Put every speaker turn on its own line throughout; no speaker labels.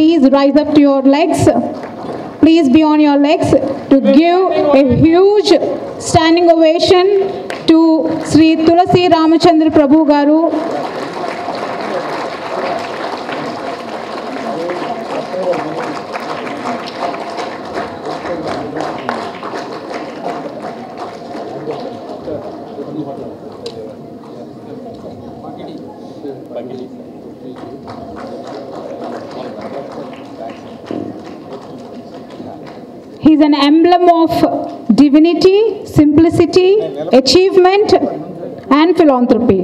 please rise up to your legs. Please be on your legs to give a huge standing ovation to Sri Tulasi Ramachandra Prabhu Garu. He is an emblem of divinity, simplicity, achievement and philanthropy.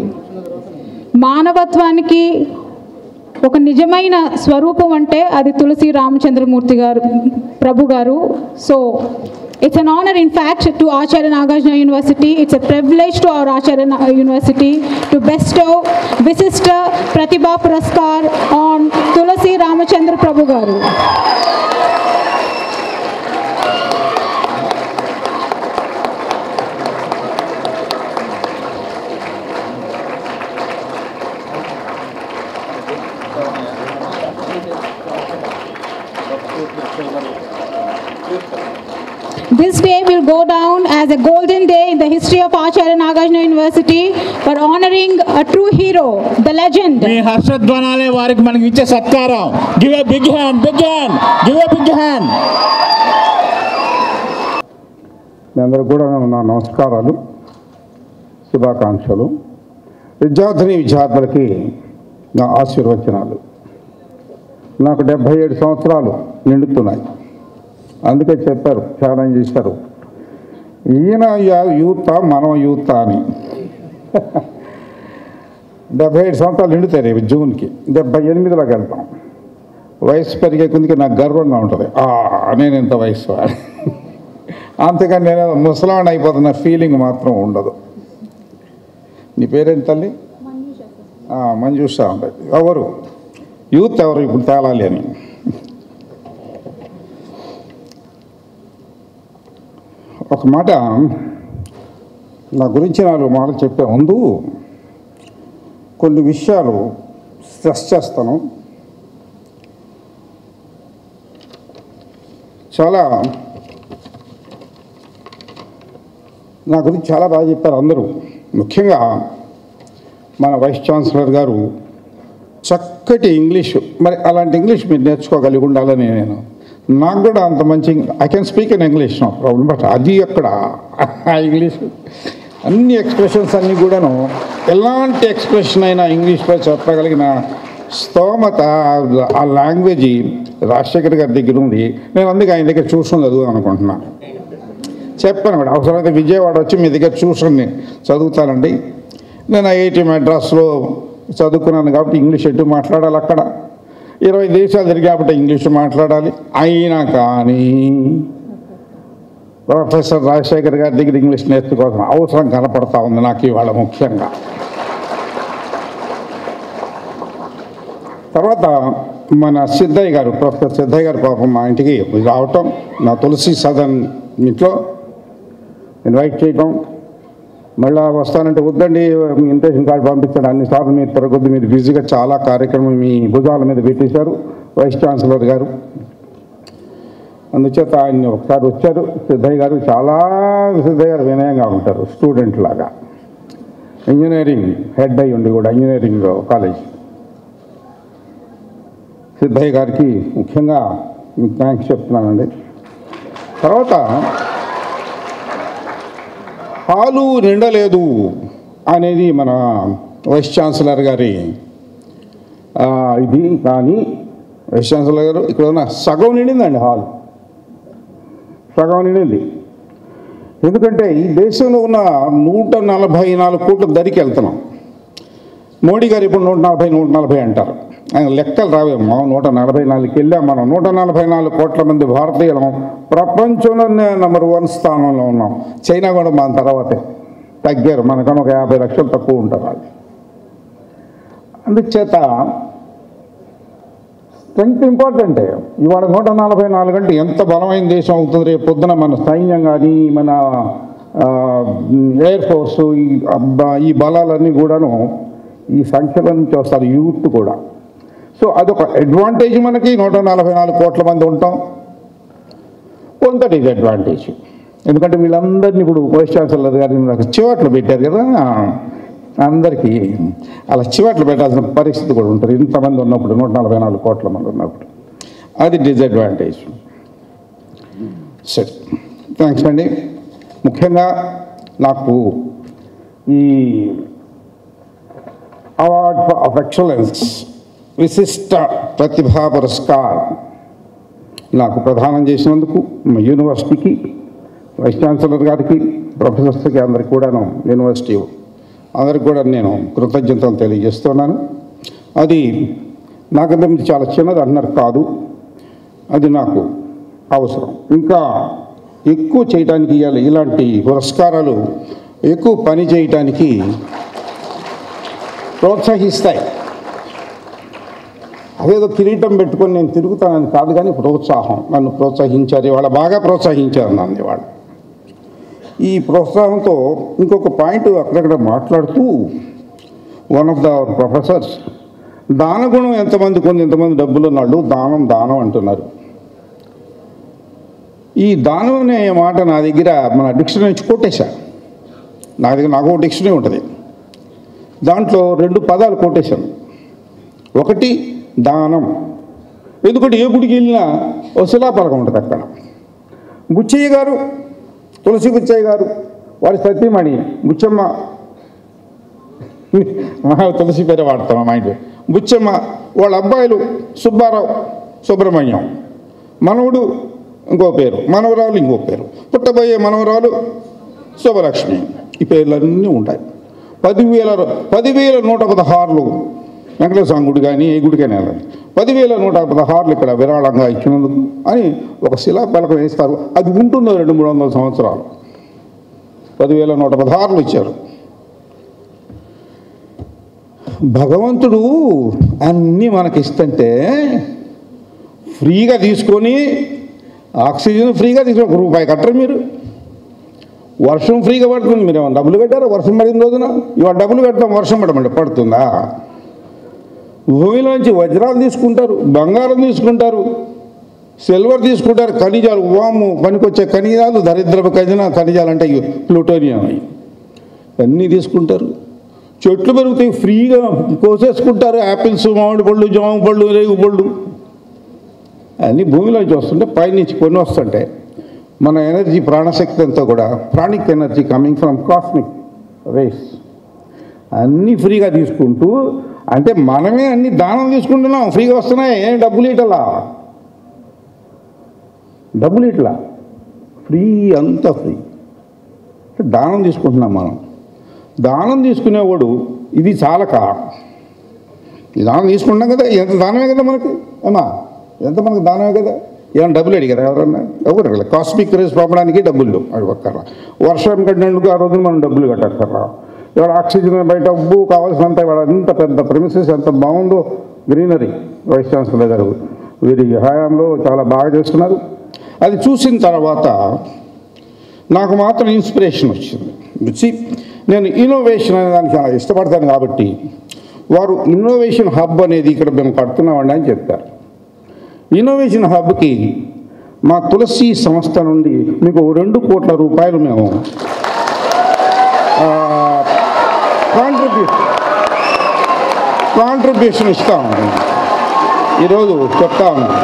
మానవత్వానికి ఒక నిజమైన స్వరూపం అంటే అది తులసి రామచంద్రమూర్తి గారు ప్రభు గారు. So it's an honor in fact to Acharya Nagarjuna University. It's a privilege to our Acharya University to bestow Visishta Pratibha Puraskar on Tulasi Ramachandra Prabhu garu. This day will go down as a golden day in the history of Acharya Nagarjuna University for honoring a true hero, the legend.
మీ హర్షధ్వానాలే వారికి మనకి ఇచ్చే సత్కారం. Give a big hand, big hand, give a big hand.
మీ అందరికీ కూడా నా నమస్కారాలు, శుభాకాంక్షలు. విద్యార్థులకి నా ఆశీర్వచనాలు. నాకు 77 సంవత్సరాలు నిండుతున్నాయి. అందుకే చెప్పారు, ఛాలెంజ్ చేశారు, ఈయన యూత్ మనం యూత్ అని. 77 సంవత్సరాలు నిండుతాయి రేపు జూన్కి. 78లోకి వెళ్తాం. వయసు పెరిగే కొద్దికి నాకు గర్వంగా ఉంటుంది, నేను ఇంత వయసు అని. అంతేకాని నేను ముసలాన్ని అయిపోతున్న ఫీలింగ్ మాత్రం ఉండదు. నీ పేరేంటి తల్లి? మంజూష ఉంటుంది. ఎవరు యూత్ ఎవరు ఇప్పుడు తేలాలి అని. ఒక మాట నా గురించి 4 మాటలు చెప్పే ముందు కొన్ని విషయాలు స్ట్రెస్ చేస్తాను. చాలా నా గురించి చాలా బాగా చెప్పారు అందరూ. ముఖ్యంగా మన వైస్ ఛాన్సలర్ గారు చక్కటి ఇంగ్లీషు, మరి అలాంటి ఇంగ్లీష్ మీరు నేర్చుకోగలిగి ఉండాలని నేను. నాకు కూడా అంత మంచి I can speak in English, no problem. But అది అక్కడ ఆ ఇంగ్లీష్ అన్ని ఎక్స్ప్రెషన్స్ అన్నీ కూడాను ఎలాంటి ఎక్స్ప్రెషన్ అయినా ఇంగ్లీష్లో చెప్పగలిగిన స్తోమత ఆ లాంగ్వేజ్ రాజశేఖర్ గారి దగ్గర ఉంది. నేను అందుకే ఆయన దగ్గర ట్యూషన్ చదువుదాం అనుకుంటున్నాను. చెప్పాను కూడా, అవసరమైతే విజయవాడ వచ్చి మీ దగ్గర ట్యూషన్ని చదువుతానండి. నేను ఐఐటి మద్రాసులో చదువుకున్నాను కాబట్టి ఇంగ్లీష్ ఎటు మాట్లాడాలి, అక్కడ 20 దేశాలు తిరిగి కాబట్టి ఇంగ్లీష్ మాట్లాడాలి. అయినా కానీ ప్రొఫెసర్ రాజశేఖర్ గారి దగ్గర ఇంగ్లీష్ నేర్చుకోవాల్సిన అవసరం కనపడతా ఉంది నాకు ఇవాళ ముఖ్యంగా. తర్వాత మన సిద్ధయ్య గారు, ప్రొఫెసర్ సిద్ధయ్య గారు పాపం మా ఇంటికి రావటం, నా తులసి సదన్ ఇంట్లో ఇన్వైట్ చేయటం, మళ్ళీ వస్తానంటే వద్దండి ఇన్విటేషన్ కార్డు పంపించాడు. అన్నిసార్లు మీరు తిరగొద్దు, మీరు బిజీగా చాలా కార్యక్రమం మీ భుజాల మీద పెట్టేశారు వైస్ ఛాన్సలర్ గారు. అందుచేత ఆయన ఒకసారి వచ్చారు. సిద్ధయ్య గారు సిద్ధయ్య గారు వినయంగా ఉంటారు, స్టూడెంట్ లాగా. ఇంజనీరింగ్ హెడ్ అయ్యి ఉండి కూడా ఇంజనీరింగ్ కాలేజ్. సిద్ధయ్య గారికి ముఖ్యంగా మీకు థ్యాంక్స్ చెప్తున్నానండి. తర్వాత హాలు నిండలేదు అనేది మన వైస్ ఛాన్సలర్ గారి ఇది. కానీ వైస్ ఛాన్సలర్ గారు ఇక్కడ ఉన్న సగం నిండిందండి, హాల్ సగం నిండింది. ఎందుకంటే ఈ దేశంలో ఉన్న 144 కోట్ల ధరికి వెళ్తున్నాం. మోడీ గారు ఇప్పుడు 140 అంటారు. ఆయన లెక్కలు రావేమో. 144కి వెళ్ళాం మనం. 144 కోట్ల మంది భారతీయులం ప్రపంచంలోనే నెంబర్ 1 స్థానంలో ఉన్నాం. చైనా కూడా మన తర్వాతే తగ్గారు, మనకన్నా ఒక 50 లక్షలు తక్కువ ఉంటారు వాళ్ళు. అందుచేత స్ట్రెంగ్త్ ఇంపార్టెంటే. ఇవాళ 144 అంటే ఎంత బలమైన దేశం అవుతుంది రేపు పొద్దున. మన సైన్యం కానీ మన ఎయిర్ ఫోర్సు ఈ బలాలన్నీ కూడాను ఈ సంఖ్యల నుంచి వస్తారు, యూత్ కూడా. సో అదొక అడ్వాంటేజ్ మనకి. 144 కోట్ల మంది ఉంటాం. కొంత డిసడ్వాంటేజ్, ఎందుకంటే వీళ్ళందరినీ ఇప్పుడు వైస్ ఛాన్సలర్ గారిని నాకు చివాట్లు పెట్టారు కదా, అందరికీ అలా చివాట్లు పెట్టాల్సిన పరిస్థితి కూడా ఉంటుంది ఇంతమంది ఉన్నప్పుడు, 144 కోట్ల మంది ఉన్నప్పుడు. అది డిసడ్వాంటేజ్. సరే, థ్యాంక్స్ అండి. ముఖ్యంగా నాకు ఈ అవార్డ్ ఆఫ్ ఎక్సలెన్స్ విశిష్ట ప్రతిభా పురస్కార్ నాకు ప్రదానం చేసినందుకు మా యూనివర్సిటీకి, వైస్ ఛాన్సలర్ గారికి, ప్రొఫెసర్స్కి అందరికి కూడాను, యూనివర్సిటీ అందరికి కూడా నేను కృతజ్ఞతలు తెలియజేస్తున్నాను. అది నాకంటే మీరు చాలా చిన్నది అన్నారు కాదు, అది నాకు అవసరం. ఇంకా ఎక్కువ చేయడానికి ఇవ్వాలి. ఇలాంటి పురస్కారాలు ఎక్కువ పని చేయటానికి ప్రోత్సహిస్తాయి. అదేదో కిరీటం పెట్టుకొని నేను తిరుగుతానని కాదు, కానీ ప్రోత్సాహం, నన్ను ప్రోత్సహించారు ఇవాళ, బాగా ప్రోత్సహించారు నన్ను ఇవాళ. ఈ ప్రోత్సాహంతో ఇంకొక పాయింట్ అక్కడక్కడ మాట్లాడుతూ వన్ ఆఫ్ ద ప్రొఫెసర్స్, దానగుణం ఎంతమందికి ఉంది, ఎంతమంది డబ్బులు ఉన్నాళ్ళు, దానం దానం అంటున్నారు. ఈ దానం అనే మాట నా దగ్గర మన డిక్షనరీ నుంచి కొట్టేశా. నాకు ఒక డిక్షనరీ ఉంటుంది, దాంట్లో 2 పదాలు కొట్టేశాను. ఒకటి దానం, ఎందుకంటే ఏ గుడికి వెళ్ళినా ఓ శిలాపలకం ఉంటుంది అక్కడ. బుచ్చయ్య గారు, తులసి బుచ్చయ్య గారు, వారి సతీమణి బుచ్చమ్మ, తులసి పేరే వాడతాం మా ఇంట్లో, బుచ్చమ్మ, వాళ్ళ అబ్బాయిలు సుబ్బారావు, సుబ్రహ్మణ్యం, మనవుడు ఇంకో పేరు, మనవరాలు ఇంకో పేరు, పుట్టబోయే మనవరాలు శుభలక్ష్మి. ఈ పేర్లన్నీ ఉంటాయి. 10,116 వెంకటేశ్వర గుడి కానీ ఏ గుడికైనా 10,116 ఇక్కడ విరాళంగా ఇచ్చినందుకు అని ఒక శిలాపలకం వేస్తారు. అది ఉంటుందో 200-300 సంవత్సరాలు. 10,116 ఇచ్చారు. భగవంతుడు అన్నీ మనకిస్తుంటే ఫ్రీగా తీసుకొని, ఆక్సిజన్ ఫ్రీగా తీసుకొని ₹1 కట్టరు మీరు. వర్షం ఫ్రీగా పడుతుంది, మీరు ఏమైనా డబ్బులు కట్టారా వర్షం పడిన రోజున? ఇవాళ డబ్బులు కడతాం, వర్షం పడుతుందా? భూమిలోంచి వజ్రాలు తీసుకుంటారు, బంగారం తీసుకుంటారు, సిల్వర్ తీసుకుంటారు, ఖనిజాలు, వాము పనికొచ్చే ఖనిజాలు, దరిద్రపు ఖనిజాలు అంటే ప్లూటోనియం అన్నీ తీసుకుంటారు. చెట్లు పెరుగుతాయి, ఫ్రీగా కోసేసుకుంటారు. యాపిల్స్, మామిడి పళ్ళు, జామ పళ్ళు, రేగు పళ్ళు అన్నీ భూమిలోంచి వస్తుంటే, పైనుంచి కొన్ని వస్తుంటాయి. మన ఎనర్జీ, ప్రాణశక్తి అంతా కూడా pranic energy coming from cosmic race, అన్నీ ఫ్రీగా తీసుకుంటూ, అంటే మనమే అన్ని దానం తీసుకుంటున్నాం, ఫ్రీగా వస్తున్నాయి. ఏం డబ్బులు ఇట్లా ఫ్రీ, అంతా ఫ్రీ. దానం తీసుకుంటున్నాం మనం. దానం తీసుకునేవాడు ఇది చాలక, ఈ దానం తీసుకుంటున్నాం కదా, ఎంత దానమే కదా మనకి, ఏమా ఎంత మనకు దానమే కదా. ఏమైనా డబ్బులు అడిగారు ఎవరన్నా? ఎవరు అడగలేదు. కాస్మిక్ రేస్ పంపడానికి డబ్బులు అడగక్కర్రా. వర్షం కట్టినందుకు ఆ రోజున మనం డబ్బులు కట్టక్కర్రా. ఇవాళ ఆక్సిజన్ బయట డబ్బు కావాల్సినంత, ఇవాళ ఎంత పెద్ద ప్రెమిసెస్ ఎంత బాగుందో, గ్రీనరీ. వైస్ ఛాన్సలర్ గారు వీరి హయాంలో చాలా బాగా చేస్తున్నారు. అది చూసిన తర్వాత నాకు మాత్రం ఇన్స్పిరేషన్ వచ్చింది. నేను ఇన్నోవేషన్ అనే దానికి చాలా ఇష్టపడతాను కాబట్టి, వారు ఇన్నోవేషన్ హబ్ అనేది ఇక్కడ మేము కడుతున్నామండి అని చెప్పారు. ఇన్నోవేషన్ హబ్కి మా తులసి సంస్థ నుండి మీకు ₹2 కోట్ల మేము కాంట్రిబ్యూషన్ ఇస్తాము. ఈరోజు చెప్తా ఉన్నాను.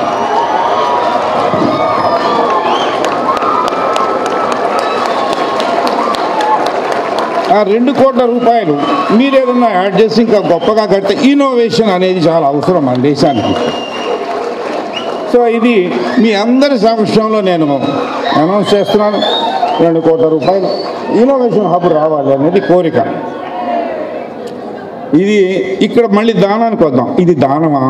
ఆ ₹2 కోట్ల మీరు ఏదన్నా యాడ్ చేసి ఇంకా గొప్పగా కడితే, ఇన్నోవేషన్ అనేది చాలా అవసరం మన దేశానికి. సో ఇది మీ అందరి సమక్షంలో నేను అనౌన్స్ చేస్తున్నాను. ₹2 కోట్ల ఇన్నోవేషన్ హబ్ రావాలి అనేది కోరిక. ఇది ఇక్కడ మళ్ళీ దానానికి వద్దాం. ఇది దానమా?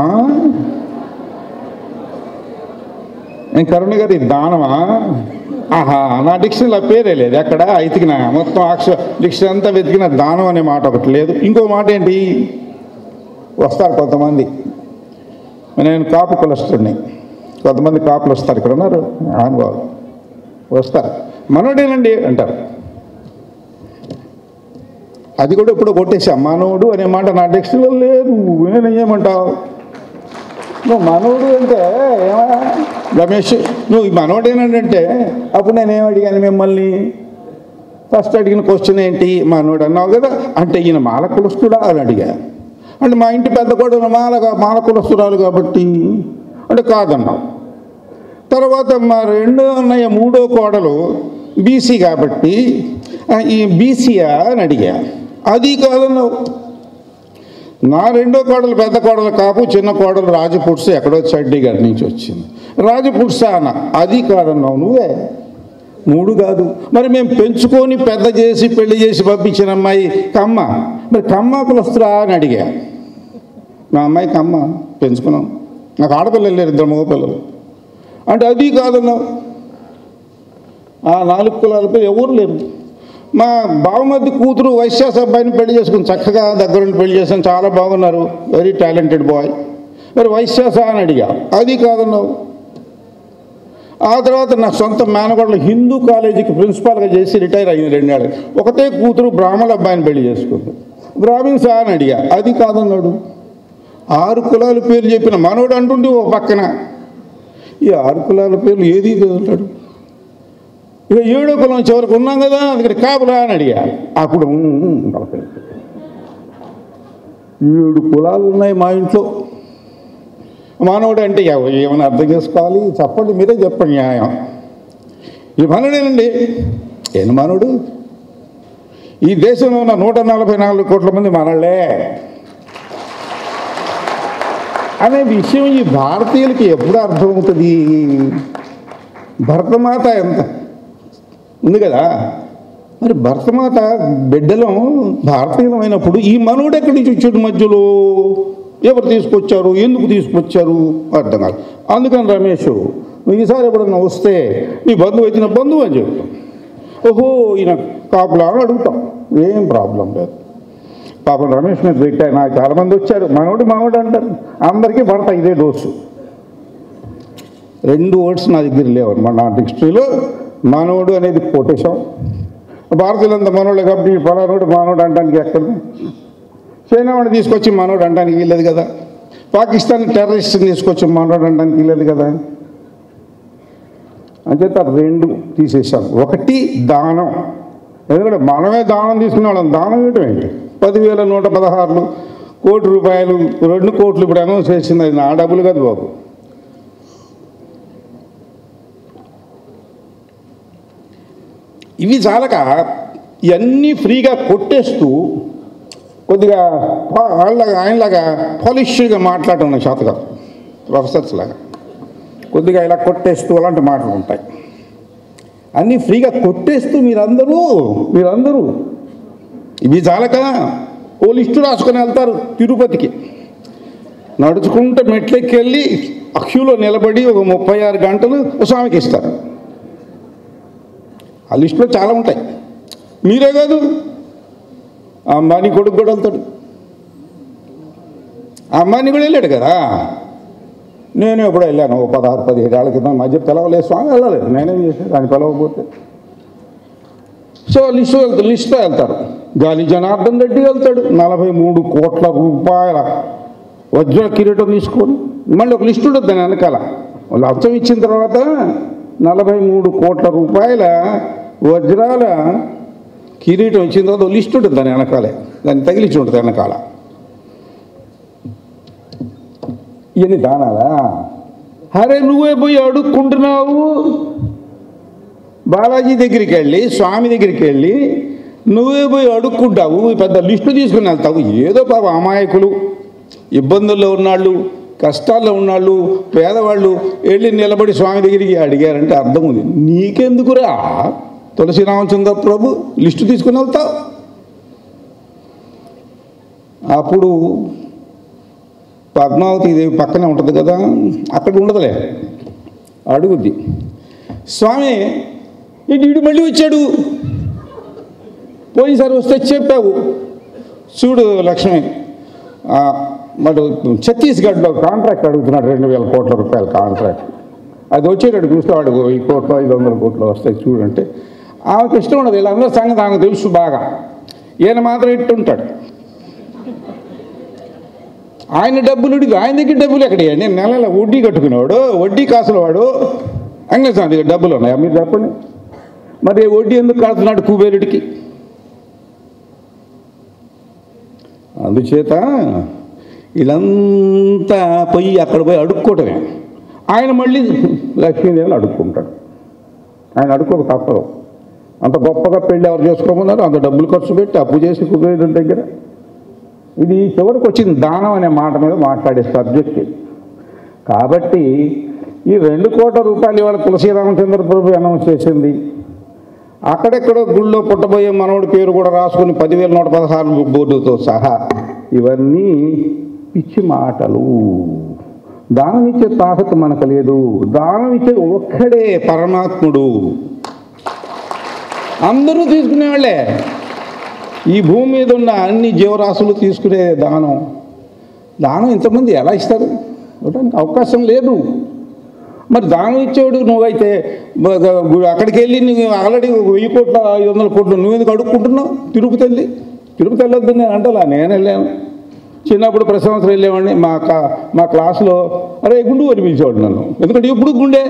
నేను కరుణ గారు, ఇది దానమా? ఆహా, నా డిక్షనరీలో పేరే లేదు. ఎక్కడ వెతికినా మొత్తం డిక్షనరీ అంతా వెతికిన దానం అనే మాట ఒకటి లేదు. ఇంకో మాట ఏంటి, వస్తారు కొంతమంది, నేను కాపు కులస్తుడిని, కొంతమంది కాపులు వస్తారు, ఇక్కడ ఉన్నారు అనుభవాలు వస్తారు, మనోడేనండి అంటారు. అది కూడా ఇప్పుడు కొట్టేశాం. మనోడు అనే మాట నా డిక్షనరీలో లేదు. నేనేం చేయమంటావు? నువ్వు మనోడు అంటే ఏమా రమేష్, నువ్వు మనోడేనంటే అప్పుడు నేనేం అడిగాను మిమ్మల్ని? ఫస్ట్ అడిగిన క్వశ్చన్ ఏంటి? మనోడు అన్నావు కదా, అంటే ఈయన మాల కులస్తుడా అని అడిగా. అంటే మా ఇంటి పెద్ద కోడలు మాల కులస్తురాలు కాబట్టి అంటే కాదన్నావు. తర్వాత మా రెండో అన్నయ్య మూడో కోడలు బీసీ కాబట్టి ఈ బీసీయా అని అడిగా, అది కాదన్నావు. నా రెండో కోడలు పెద్ద కోడలు కాపు, చిన్న కోడలు రాజపుట్స ఎక్కడో చండీగఢ్ నుంచి వచ్చింది, రాజపుట్స అన్న, అది కాదన్నావు నువ్వే. మూడు కాదు. మరి మేము పెంచుకొని పెద్ద చేసి పెళ్లి చేసి పంపించిన అమ్మాయి కమ్మ, మరి కమ్మ కులస్తురా అని అడిగా. నా అమ్మాయి కమ్మ, పెంచుకున్నాం, నాకు ఆడపిల్లలు లేరు, ఇద్దరు మగపిల్లలు, అంటే అది కాదన్నావు. ఆ 4 కులాలపై ఎవరు లేరు. మా బావమద్ది కూతురు వైశ్యాస అబ్బాయిని పెళ్లి చేసుకుని చక్కగా దగ్గరుండి పెళ్లి చేసాను, చాలా బాగున్నారు, వెరీ టాలెంటెడ్ బాయ్, మరి వైశ్యాస అని అడిగా, అది కాదన్నావు. ఆ తర్వాత నా సొంత మేనగోడలు హిందూ కాలేజీకి ప్రిన్సిపాల్గా చేసి రిటైర్ అయ్యింది 2 ఏళ్ళు, ఒకతే కూతురు బ్రాహ్మణ అబ్బాయిని పెళ్లి చేసుకుంది, బ్రాహ్మిన్స్ అని అడిగా, అది కాదన్నాడు. 6 కులాల పేర్లు చెప్పిన మనోడు అంటుండే ఒక పక్కన, ఈ 6 కులాల పేర్లు ఏది అంటాడు. ఇక 7వ కులం చివరికి ఉన్నాం కదా, అందుకని కాపులా అని అడిగా, అప్పుడు 7 కులాలు ఉన్నాయి మా ఇంట్లో. మానవుడు అంటే ఏమైనా అర్థం చేసుకోవాలి, చెప్పండి, మీరే చెప్పండి న్యాయం. ఈ మానవుడేనండి, ఏం మానవుడు? ఈ దేశంలో ఉన్న 144 కోట్ల మంది మనళ్ళే అనే విషయం ఈ భారతీయులకి ఎప్పుడు అర్థమవుతుంది? భరతమాత ఎంత ఉంది కదా, మరి భరతమాత బిడ్డలం భారతీయులమైనప్పుడు ఈ మనవుడు ఎక్కడి నుంచి వచ్చాడు మధ్యలో? ఎవరు తీసుకొచ్చారు, ఎందుకు తీసుకొచ్చారు అర్థం కాదు. అందుకని రమేష్, నువ్వు ఈసారి ఎప్పుడన్నా వస్తే నీ బంధువు వచ్చిన బంధువు అని చెప్తాం, ఓహో ఈయన కాపులా అని అడుగుతాం, ఏం ప్రాబ్లం లేదు. పాపం రమేష్ మీద పెట్టాయి, నాకు చాలామంది వచ్చారు, మనోడు అంటారు, అందరికీ పడతాయి ఇదే డోసు. 2 వర్డ్స్ నా దగ్గర లేవన్నమాట నా డిక్షనరీలో. మనోడు అనేది కొటేషన్, భారతీయులంతా మనోళ్ళు కాబట్టి పలానోడు మనోడు అంటానికి ఎక్కడ? చైనా వాడిని తీసుకొచ్చి మనోడు అంటానికి వీల్లేదు కదా, పాకిస్తాన్ టెర్రరిస్ట్ని తీసుకొచ్చి మనోడు అంటానికి వీల్లేదు కదా. అంచేత 2 తీసేసాం. ఒకటి దానం, ఎందుకంటే మనమే దానం తీసుకునేవాళ్ళం, దానం ఇవ్వటం ఏంటి? 10,116 కోటి రూపాయలు, 2 కోట్లు ఇప్పుడు అనౌన్స్ చేసింది, అది నా డబ్బులు కాదు బాబు. ఇవి చాలక ఇవన్నీ ఫ్రీగా కొట్టేస్తూ కొద్దిగా ఆయనలాగా పాలిష్గా మాట్లాడటం నాకు చేత కాదు, ప్రొఫెసర్స్ లాగా కొద్దిగా ఇలా కొట్టేస్తూ అలాంటి మాటలు ఉంటాయి. అన్నీ ఫ్రీగా కొట్టేస్తూ మీరందరూ ఇవి చాలక ఓ లిస్టు రాసుకొని వెళ్తారు తిరుపతికి, నడుచుకుంటే మెట్లెక్కి వెళ్ళి క్యూలో నిలబడి ఒక 36 గంటలు స్వామికి ఇస్తారు. ఆ లిస్టులో చాలా ఉంటాయి. మీరే కాదు, ఆ అమ్మాని కొడుకు కూడా వెళ్తాడు, ఆ అమ్మాయిని కూడా వెళ్ళాడు కదా. నేను ఎప్పుడో వెళ్ళాను 16-17 ఏళ్ల క్రితం, మధ్య పిలవలేదు స్వామి, వెళ్ళలేదు, నేనేం చేశాను దాన్ని పిలవకపోతే. సో లిస్టులో వెళ్తారు. గాలి జనార్దన్ రెడ్డి వెళ్తాడు, 43 కోట్ల రూపాయల వజ్ర కిరీటం తీసుకొని, మళ్ళీ ఒక లిస్టు ఉంటుంది దాని వెనకాల. వాళ్ళు అర్థం ఇచ్చిన తర్వాత 43 కోట్ల రూపాయల వజ్రాల కిరీటం ఇచ్చిన తర్వాత లిస్ట్ ఉంటుంది దాని వెనకాలే, దాన్ని తగిలించి ఉంటుంది వెనకాల. ఇవన్నీ దానాలా? అరే నువ్వే పోయి అడుక్కుంటున్నావు. బాలాజీ దగ్గరికి వెళ్ళి, స్వామి దగ్గరికి వెళ్ళి నువ్వే పోయి అడుక్కుంటావు, పెద్ద లిస్టు తీసుకుని వెళ్తావు. ఏదో పాప అమాయకులు, ఇబ్బందుల్లో ఉన్నాళ్ళు, కష్టాల్లో ఉన్నాళ్ళు, పేదవాళ్ళు వెళ్ళి నిలబడి స్వామి దగ్గరికి అడిగారంటే అర్థం ఉంది. నీకెందుకురా తులసి రామచంద్ర ప్రభు లిస్టు తీసుకుని వెళ్తావు? అప్పుడు పద్మావతి దేవి పక్కనే ఉంటుంది కదా, అక్కడ ఉండదులే, అడుగుద్ది, స్వామి ఇటు మళ్ళీ వచ్చాడు, పోయినసారి వస్తే చెప్పావు చూడు లక్ష్మి, మరి ఛత్తీస్గఢ్లో కాంట్రాక్ట్ అడుగుతున్నాడు, 2,000 కోట్ల రూపాయల కాంట్రాక్ట్, అది వచ్చేటట్టు చూస్తాడు, 1,000 కోట్లు 500 కోట్లు వస్తాయి చూడంటే. ఆమెకు ఇష్టం ఉండదు, వీళ్ళందరూ సంగతి ఆమెకు తెలుసు బాగా, ఈయన మాత్రం ఇట్టుంటాడు. ఆయన డబ్బులు ఆయన దగ్గర డబ్బులు ఎక్కడయ్యా? నేను నెల వడ్డీ కట్టుకునేవాడు, వడ్డీ కాసులు వాడు. వెంకటేశ్వర దగ్గర డబ్బులు ఉన్నాయా మీరు చెప్పండి? మరి వడ్డీ ఎందుకు కడుతున్నాడు కుబేరుడికి? అందుచేత వీళ్ళంతా పోయి అక్కడ పోయి అడుక్కోవటమే. ఆయన మళ్ళీ లక్ష్మీదేవిని అడుక్కుంటాడు. ఆయన అడుక్కోక తప్పదు. అంత గొప్పగా పెళ్ళి ఎవరు చేసుకోమన్నారు? అంత డబ్బులు ఖర్చు పెట్టి అప్పు చేసి కుబేరుడి దగ్గర. ఇది చివరికి వచ్చింది దానం అనే మాట మీద మాట్లాడే సబ్జెక్ట్ ఇది. కాబట్టి ఈ 2 కోట్ల రూపాయలు ఇవాళ తులసి రామచంద్ర ప్రభు అనౌన్స్ చేసింది. అక్కడెక్కడో గుళ్ళో పుట్టబోయే మనవడి పేరు కూడా రాసుకుని 10,116 బోర్డుతో సహా ఇవన్నీ పిచ్చి మాటలు. దానం ఇచ్చే తాహత మనకు లేదు. దానం ఇచ్చే ఒక్కడే పరమాత్ముడు. అందరూ తీసుకునేవాళ్ళే. ఈ భూమి మీద ఉన్న అన్ని జీవరాశులు తీసుకునే దానం. దానం ఇంతమంది ఎలా ఇస్తారు? ఇవ్వడానికి అవకాశం లేదు. మరి దానం ఇచ్చేవాడు నువ్వైతే అక్కడికి వెళ్ళి నువ్వు ఆల్రెడీ 1000 కోట్ల 500 కోట్లు నువ్వు ఎందుకు అడుక్కుంటున్నావు? తిరుపతి వెళ్ళొద్దు నేను అంటలా. నేను వెళ్ళాను చిన్నప్పుడు, ప్రతి సంవత్సరం వెళ్ళేవాడిని. మా క్లాసులో అరే గుండు అని పిలిచేవాడు నన్ను. ఎందుకంటే ఇప్పుడు గుండె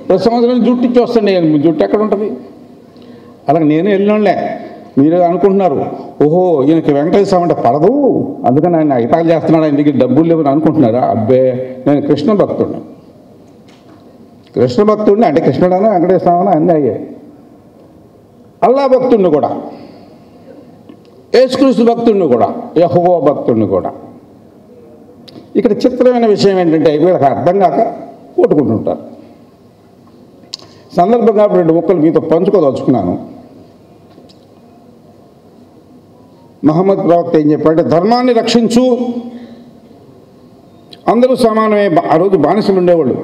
ప్రతి సంవత్సరం జుట్టు ఇచ్చి వస్తాను. జుట్టు ఎక్కడ ఉంటుంది? అలాగే నేను వెళ్ళినోళ్ళే. మీరు అనుకుంటున్నారు ఓహో ఈయనకి వెంకటేశ్వర అంటే పడదు అందుకని ఆయన ఇటాలు చేస్తున్నాడు, ఆయన దగ్గర డబ్బులు లేవని అనుకుంటున్నారా? అబ్బే, నేను కృష్ణ భక్తుడిని అంటే కృష్ణుడనా వెంకటేశ్వరనా అన్నీ అయ్యాయి. అల్లా భక్తుడిని కూడా, యేసుక్రీస్తు భక్తుడిని కూడా, యెహోవా భక్తుడిని కూడా. ఇక్కడ చిత్రమైన విషయం ఏంటంటే వీళ్ళకి అర్థం కాక కొట్టుకుంటుంటారు. సందర్భంగా 2 ముక్కలు మీతో పంచుకోదలుచుకున్నాను. మహమ్మద్ ప్రవక్త ఏం చెప్పాడంటే ధర్మాన్ని రక్షించు, అందరూ సమానమే. ఆ రోజు బానిసలు ఉండేవాళ్ళు,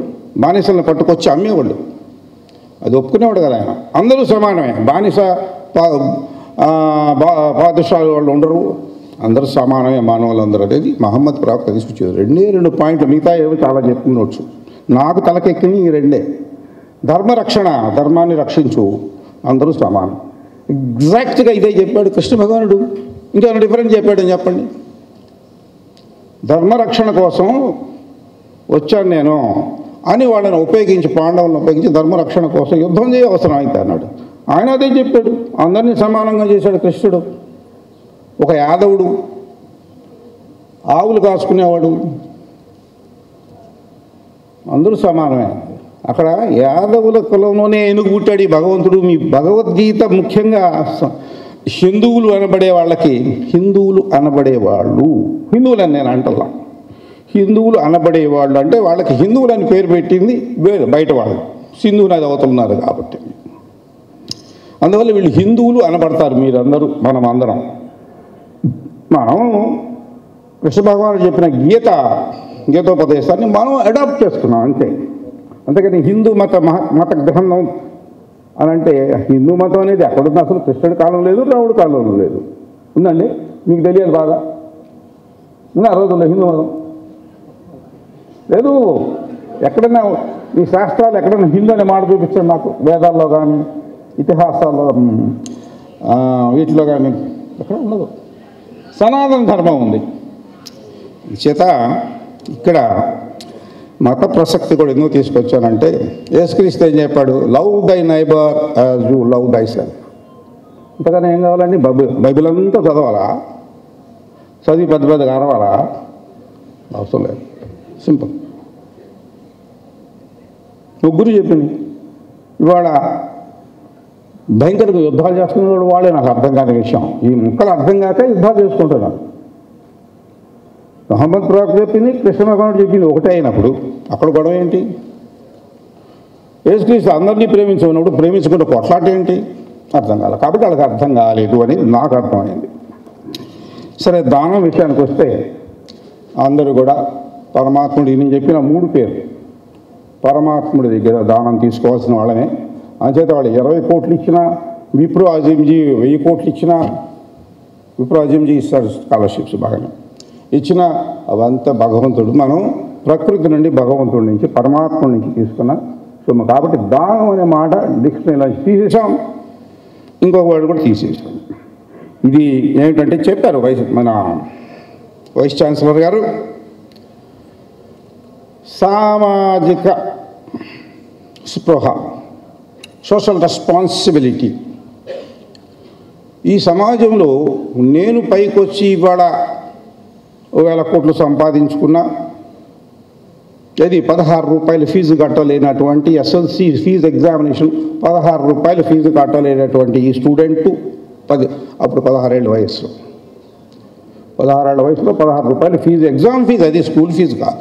బానిసలను పట్టుకొచ్చి అమ్మేవాళ్ళు. అది ఒప్పుకునేవాడు కదా ఆయన. అందరూ సమానమే, బానిస పాదశాల వాళ్ళు ఉండరు, అందరూ సమానమే మానవులు అందరూ అనేది మహమ్మద్ ప్రవక్త తీసుకొచ్చేది. 2 పాయింట్లు, మిగతా ఏవో చాలా చెప్పుకోవచ్చు. నాకు తలకెక్కింది ఈ 2. ధర్మరక్షణ, ధర్మాన్ని రక్షించు, అందరూ సమానం. ఎగ్జాక్ట్గా ఇదే చెప్పాడు కృష్ణ భగవానుడు. ఇంకేమైనా డిఫరెంట్ చెప్పాడని చెప్పండి. ధర్మరక్షణ కోసం వచ్చాను నేను అని వాళ్ళని ఉపయోగించి, పాండవులను ఉపయోగించి ధర్మరక్షణ కోసం యుద్ధం చేయ అవసరం అయితే అన్నాడు. ఆయన అదే చెప్పాడు. అందరినీ సమానంగా చేశాడు కృష్ణుడు. ఒక యాదవుడు ఆవులు కాసుకునేవాడు, అందరూ సమానమే. అక్కడ యాదవుల కులంలోనే ఎనుగు పుట్టాడు ఈ భగవంతుడు. మీ భగవద్గీత ముఖ్యంగా హిందువులు అనబడే వాళ్ళకి, హిందువులు అనబడేవాళ్ళు, హిందువులని నేను అంటలా, హిందువులు అనబడేవాళ్ళు అంటే వాళ్ళకి హిందువులని పేరు పెట్టింది వేరు, బయట వాళ్ళు సింధు నది అవతలున్నారు కాబట్టి. అందువల్ల వీళ్ళు హిందువులు అనబడతారు. మీరందరూ, మనం అందరం, మనం కృష్ణ భగవానుడు చెప్పిన గీతోపదేశాన్ని మనం అడాప్ట్ చేసుకున్నాం అంతే. అంతేకాని హిందూ మత గ్రంథం అని అంటే, హిందూ మతం అనేది ఎక్కడుంది? అసలు కృష్ణుడి కాలం లేదు, రాముడి కాలంలో లేదు. ఉందండి? మీకు తెలియదు బాగా? ఉంది ఆ రోజుల్లో హిందూ మతం లేదు. ఎక్కడన్నా ఈ శాస్త్రాలు ఎక్కడన్నా హిందూ అనే మాట చూపించండి నాకు, వేదాల్లో కానీ ఇతిహాసాల్లో వీటిలో కానీ ఎక్కడ ఉండదు. సనాతన ధర్మం ఉంది. చేత ఇక్కడ మత ప్రసక్తి కూడా ఎందుకు తీసుకొచ్చానంటే, యేసుక్రీస్తు ఏం చెప్పాడు? Love thy neighbour as you love thyself. అంతగానే ఏం కావాలండి? బైబిల్ అంతా చదవాలా? చదివి పెద్దగా అరవాలా? అవసరం లేదు. సింపుల్. ముగ్గురు చెప్పింది. ఇవాళ భయంకరంగా యుద్ధాలు చేసుకునేవాడు వాళ్ళే. నాకు అర్థం కాని విషయం, ఈ ముక్కలు అర్థం కాక యుద్ధాలు చేసుకుంటున్నాను. మహమ్మద్ ప్రవక్త చెప్పింది, కృష్ణ భగవానుడు చెప్పింది ఒకటే అయినప్పుడు అక్కడ గొడవ ఏంటి? యేసుక్రీస్తు అందరినీ ప్రేమించుకున్నప్పుడు ప్రేమించుకుంటే కొట్లాట ఏంటి? అర్థం కాలేదు. కాబట్టి వాళ్ళకి అర్థం కాలేదు అని నాకు అర్థమైంది. సరే, దానం విషయానికి వస్తే అందరూ కూడా పరమాత్ముడు నేను చెప్పిన 3 పేర్లు పరమాత్ముడి దగ్గర దానం తీసుకోవాల్సిన వాళ్ళమే. అంచేత వాళ్ళు 20 కోట్లు ఇచ్చినా, విప్రో అజీంజీ 1000 కోట్లు ఇచ్చినా, విప్రో అజీంజీ ఇస్తారు స్కాలర్షిప్స్ బాగానే ఇచ్చిన, అవంతా భగవంతుడు. మనం ప్రకృతి నుండి, భగవంతుడి నుంచి, పరమాత్ముడి నుంచి తీసుకున్న సొమ్ము. కాబట్టి దానం అనే మాట డిక్షనరీలో తీసేసాం, ఇంకొక వాడు కూడా తీసేసాం. ఇది ఏమిటంటే చెప్పారు మన వైస్ ఛాన్సలర్ గారు, సామాజిక స్పృహ, సోషల్ రెస్పాన్సిబిలిటీ. ఈ సమాజంలో నేను పైకొచ్చి ఇవాళ 1,000 కోట్లు సంపాదించుకున్నా, అది 16 రూపాయలు ఫీజు కట్టలేనటువంటి ఎస్ఎల్సి ఫీజు ఎగ్జామినేషన్ 16 రూపాయలు ఫీజు కట్టలేనటువంటి ఈ స్టూడెంటు అప్పుడు 16 ఏళ్ళ వయసులో 16 రూపాయలు ఫీజు, ఎగ్జామ్ ఫీజు, అది స్కూల్ ఫీజు కాదు.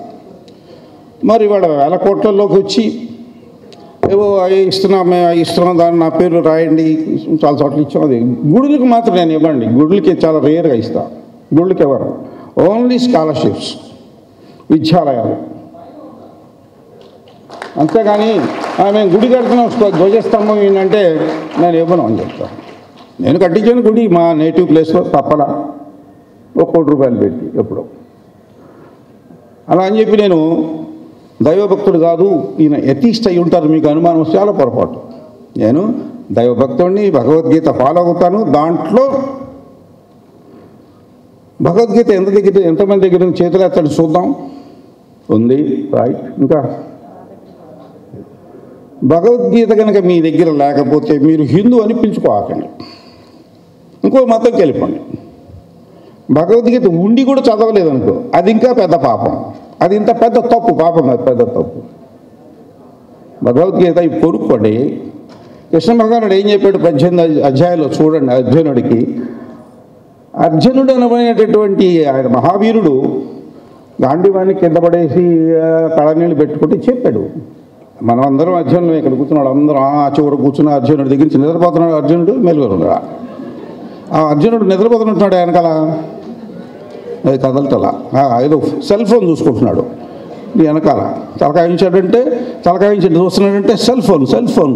మరి ఇవాళ 1,000 కోట్లలోకి వచ్చి ఏవో ఇస్తున్నాం దాన్ని నా పేరు రాయండి, చాలా చోట్ల ఇచ్చాం. అది గుడులకు మాత్రం నేను ఇవ్వండి, గుడులకి చాలా రేర్గా ఇస్తాను. గుడులకి ఎవరు, ఓన్లీ స్కాలర్షిప్స్, విద్యాలయాలు. అంతేగాని మేము గుడి కడుతున్నాం ధ్వజస్తంభం ఏంటంటే నేను ఇవ్వను అని చెప్తాను. నేను కట్టించాను గుడి మా నేటివ్ ప్లేస్లో తప్పల 1 కోటి రూపాయలు పెట్టి ఎప్పుడో. అలా అని చెప్పి నేను దైవభక్తుడు కాదు, ఈయన ఎథీస్ట్ అయి ఉంటారు, మీకు అనుమానం చాలా పొరపాటు. నేను దైవభక్తుడిని, భగవద్గీత ఫాలో అవుతాను. దాంట్లో భగవద్గీత ఎంతమంది దగ్గర చేతులు ఎత్తాడు చూద్దాం. ఉంది, రైట్. ఇంకా భగవద్గీత కనుక మీ దగ్గర లేకపోతే మీరు హిందూ అని పిలుచుకోకండి, ఇంకో మతంకి వెళ్ళిపోండి. భగవద్గీత ఉండి కూడా చదవలేదనుకో, అది ఇంకా పెద్ద పాపం. అది ఇంత పెద్ద తప్పు, పాపం కాదు, పెద్ద తప్పు. భగవద్గీత కొనుక్కోండి. కృష్ణ భగవానుడు ఏం చెప్పాడు 18 అధ్యాయంలో చూడండి. అర్జునుడు అనబడేటటువంటి ఆయన మహావీరుడు గాంధీవాన్ని కింద పడేసి కళనీళ్ళు పెట్టుకుంటే చెప్పాడు. మనం అందరం అర్జునుడు ఇక్కడ కూర్చున్నాడు, అందరం ఆ చివర కూర్చున్న అర్జునుడి దగ్గర నుంచి నిద్రపోతున్నాడు. అర్జునుడు మెలుగున్నాడు. ఆ అర్జునుడు నిద్రపోతున్నాడు, వెనకాల అది కదలటలా, ఏదో సెల్ ఫోన్ చూసుకుంటున్నాడు. వెనకాల తలకాయించాడంటే చూస్తున్నాడంటే సెల్ ఫోన్.